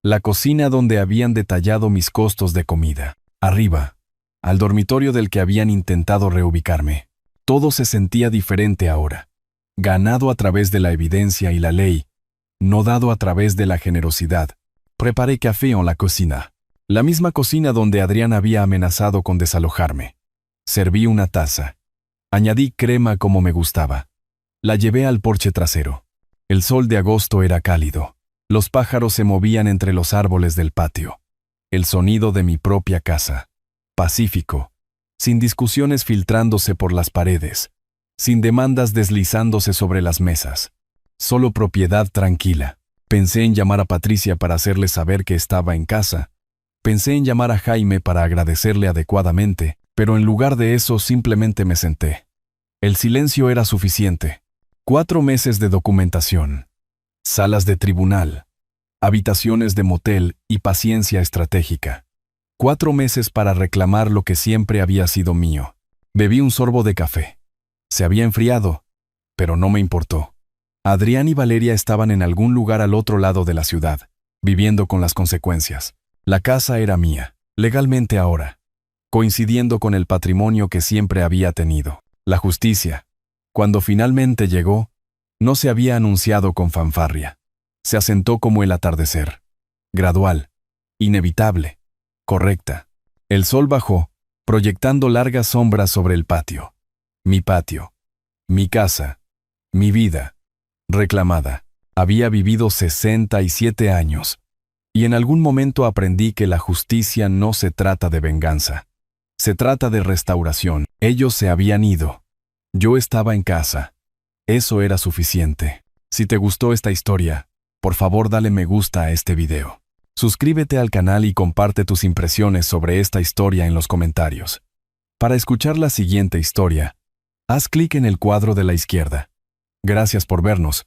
La cocina donde habían detallado mis costos de comida. Arriba, al dormitorio del que habían intentado reubicarme. Todo se sentía diferente ahora. Ganado a través de la evidencia y la ley, no dado a través de la generosidad. Preparé café en la cocina. La misma cocina donde Adrián había amenazado con desalojarme. Serví una taza. Añadí crema como me gustaba. La llevé al porche trasero. El sol de agosto era cálido. Los pájaros se movían entre los árboles del patio. El sonido de mi propia casa. Pacífico. Sin discusiones filtrándose por las paredes. Sin demandas deslizándose sobre las mesas. Solo propiedad tranquila. Pensé en llamar a Patricia para hacerle saber que estaba en casa. Pensé en llamar a Jaime para agradecerle adecuadamente, pero en lugar de eso simplemente me senté. El silencio era suficiente. 4 meses de documentación. Salas de tribunal. Habitaciones de motel y paciencia estratégica. 4 meses para reclamar lo que siempre había sido mío. Bebí un sorbo de café. Se había enfriado, pero no me importó. Adrián y Valeria estaban en algún lugar al otro lado de la ciudad, viviendo con las consecuencias. La casa era mía, legalmente ahora, coincidiendo con el patrimonio que siempre había tenido. La justicia, cuando finalmente llegó, no se había anunciado con fanfarria. Se asentó como el atardecer. Gradual, inevitable, correcta. El sol bajó, proyectando largas sombras sobre el patio. Mi patio. Mi casa. Mi vida. Reclamada. Había vivido 67 años. Y en algún momento aprendí que la justicia no se trata de venganza. Se trata de restauración. Ellos se habían ido. Yo estaba en casa. Eso era suficiente. Si te gustó esta historia, por favor dale me gusta a este video. Suscríbete al canal y comparte tus impresiones sobre esta historia en los comentarios. Para escuchar la siguiente historia, haz clic en el cuadro de la izquierda. Gracias por vernos.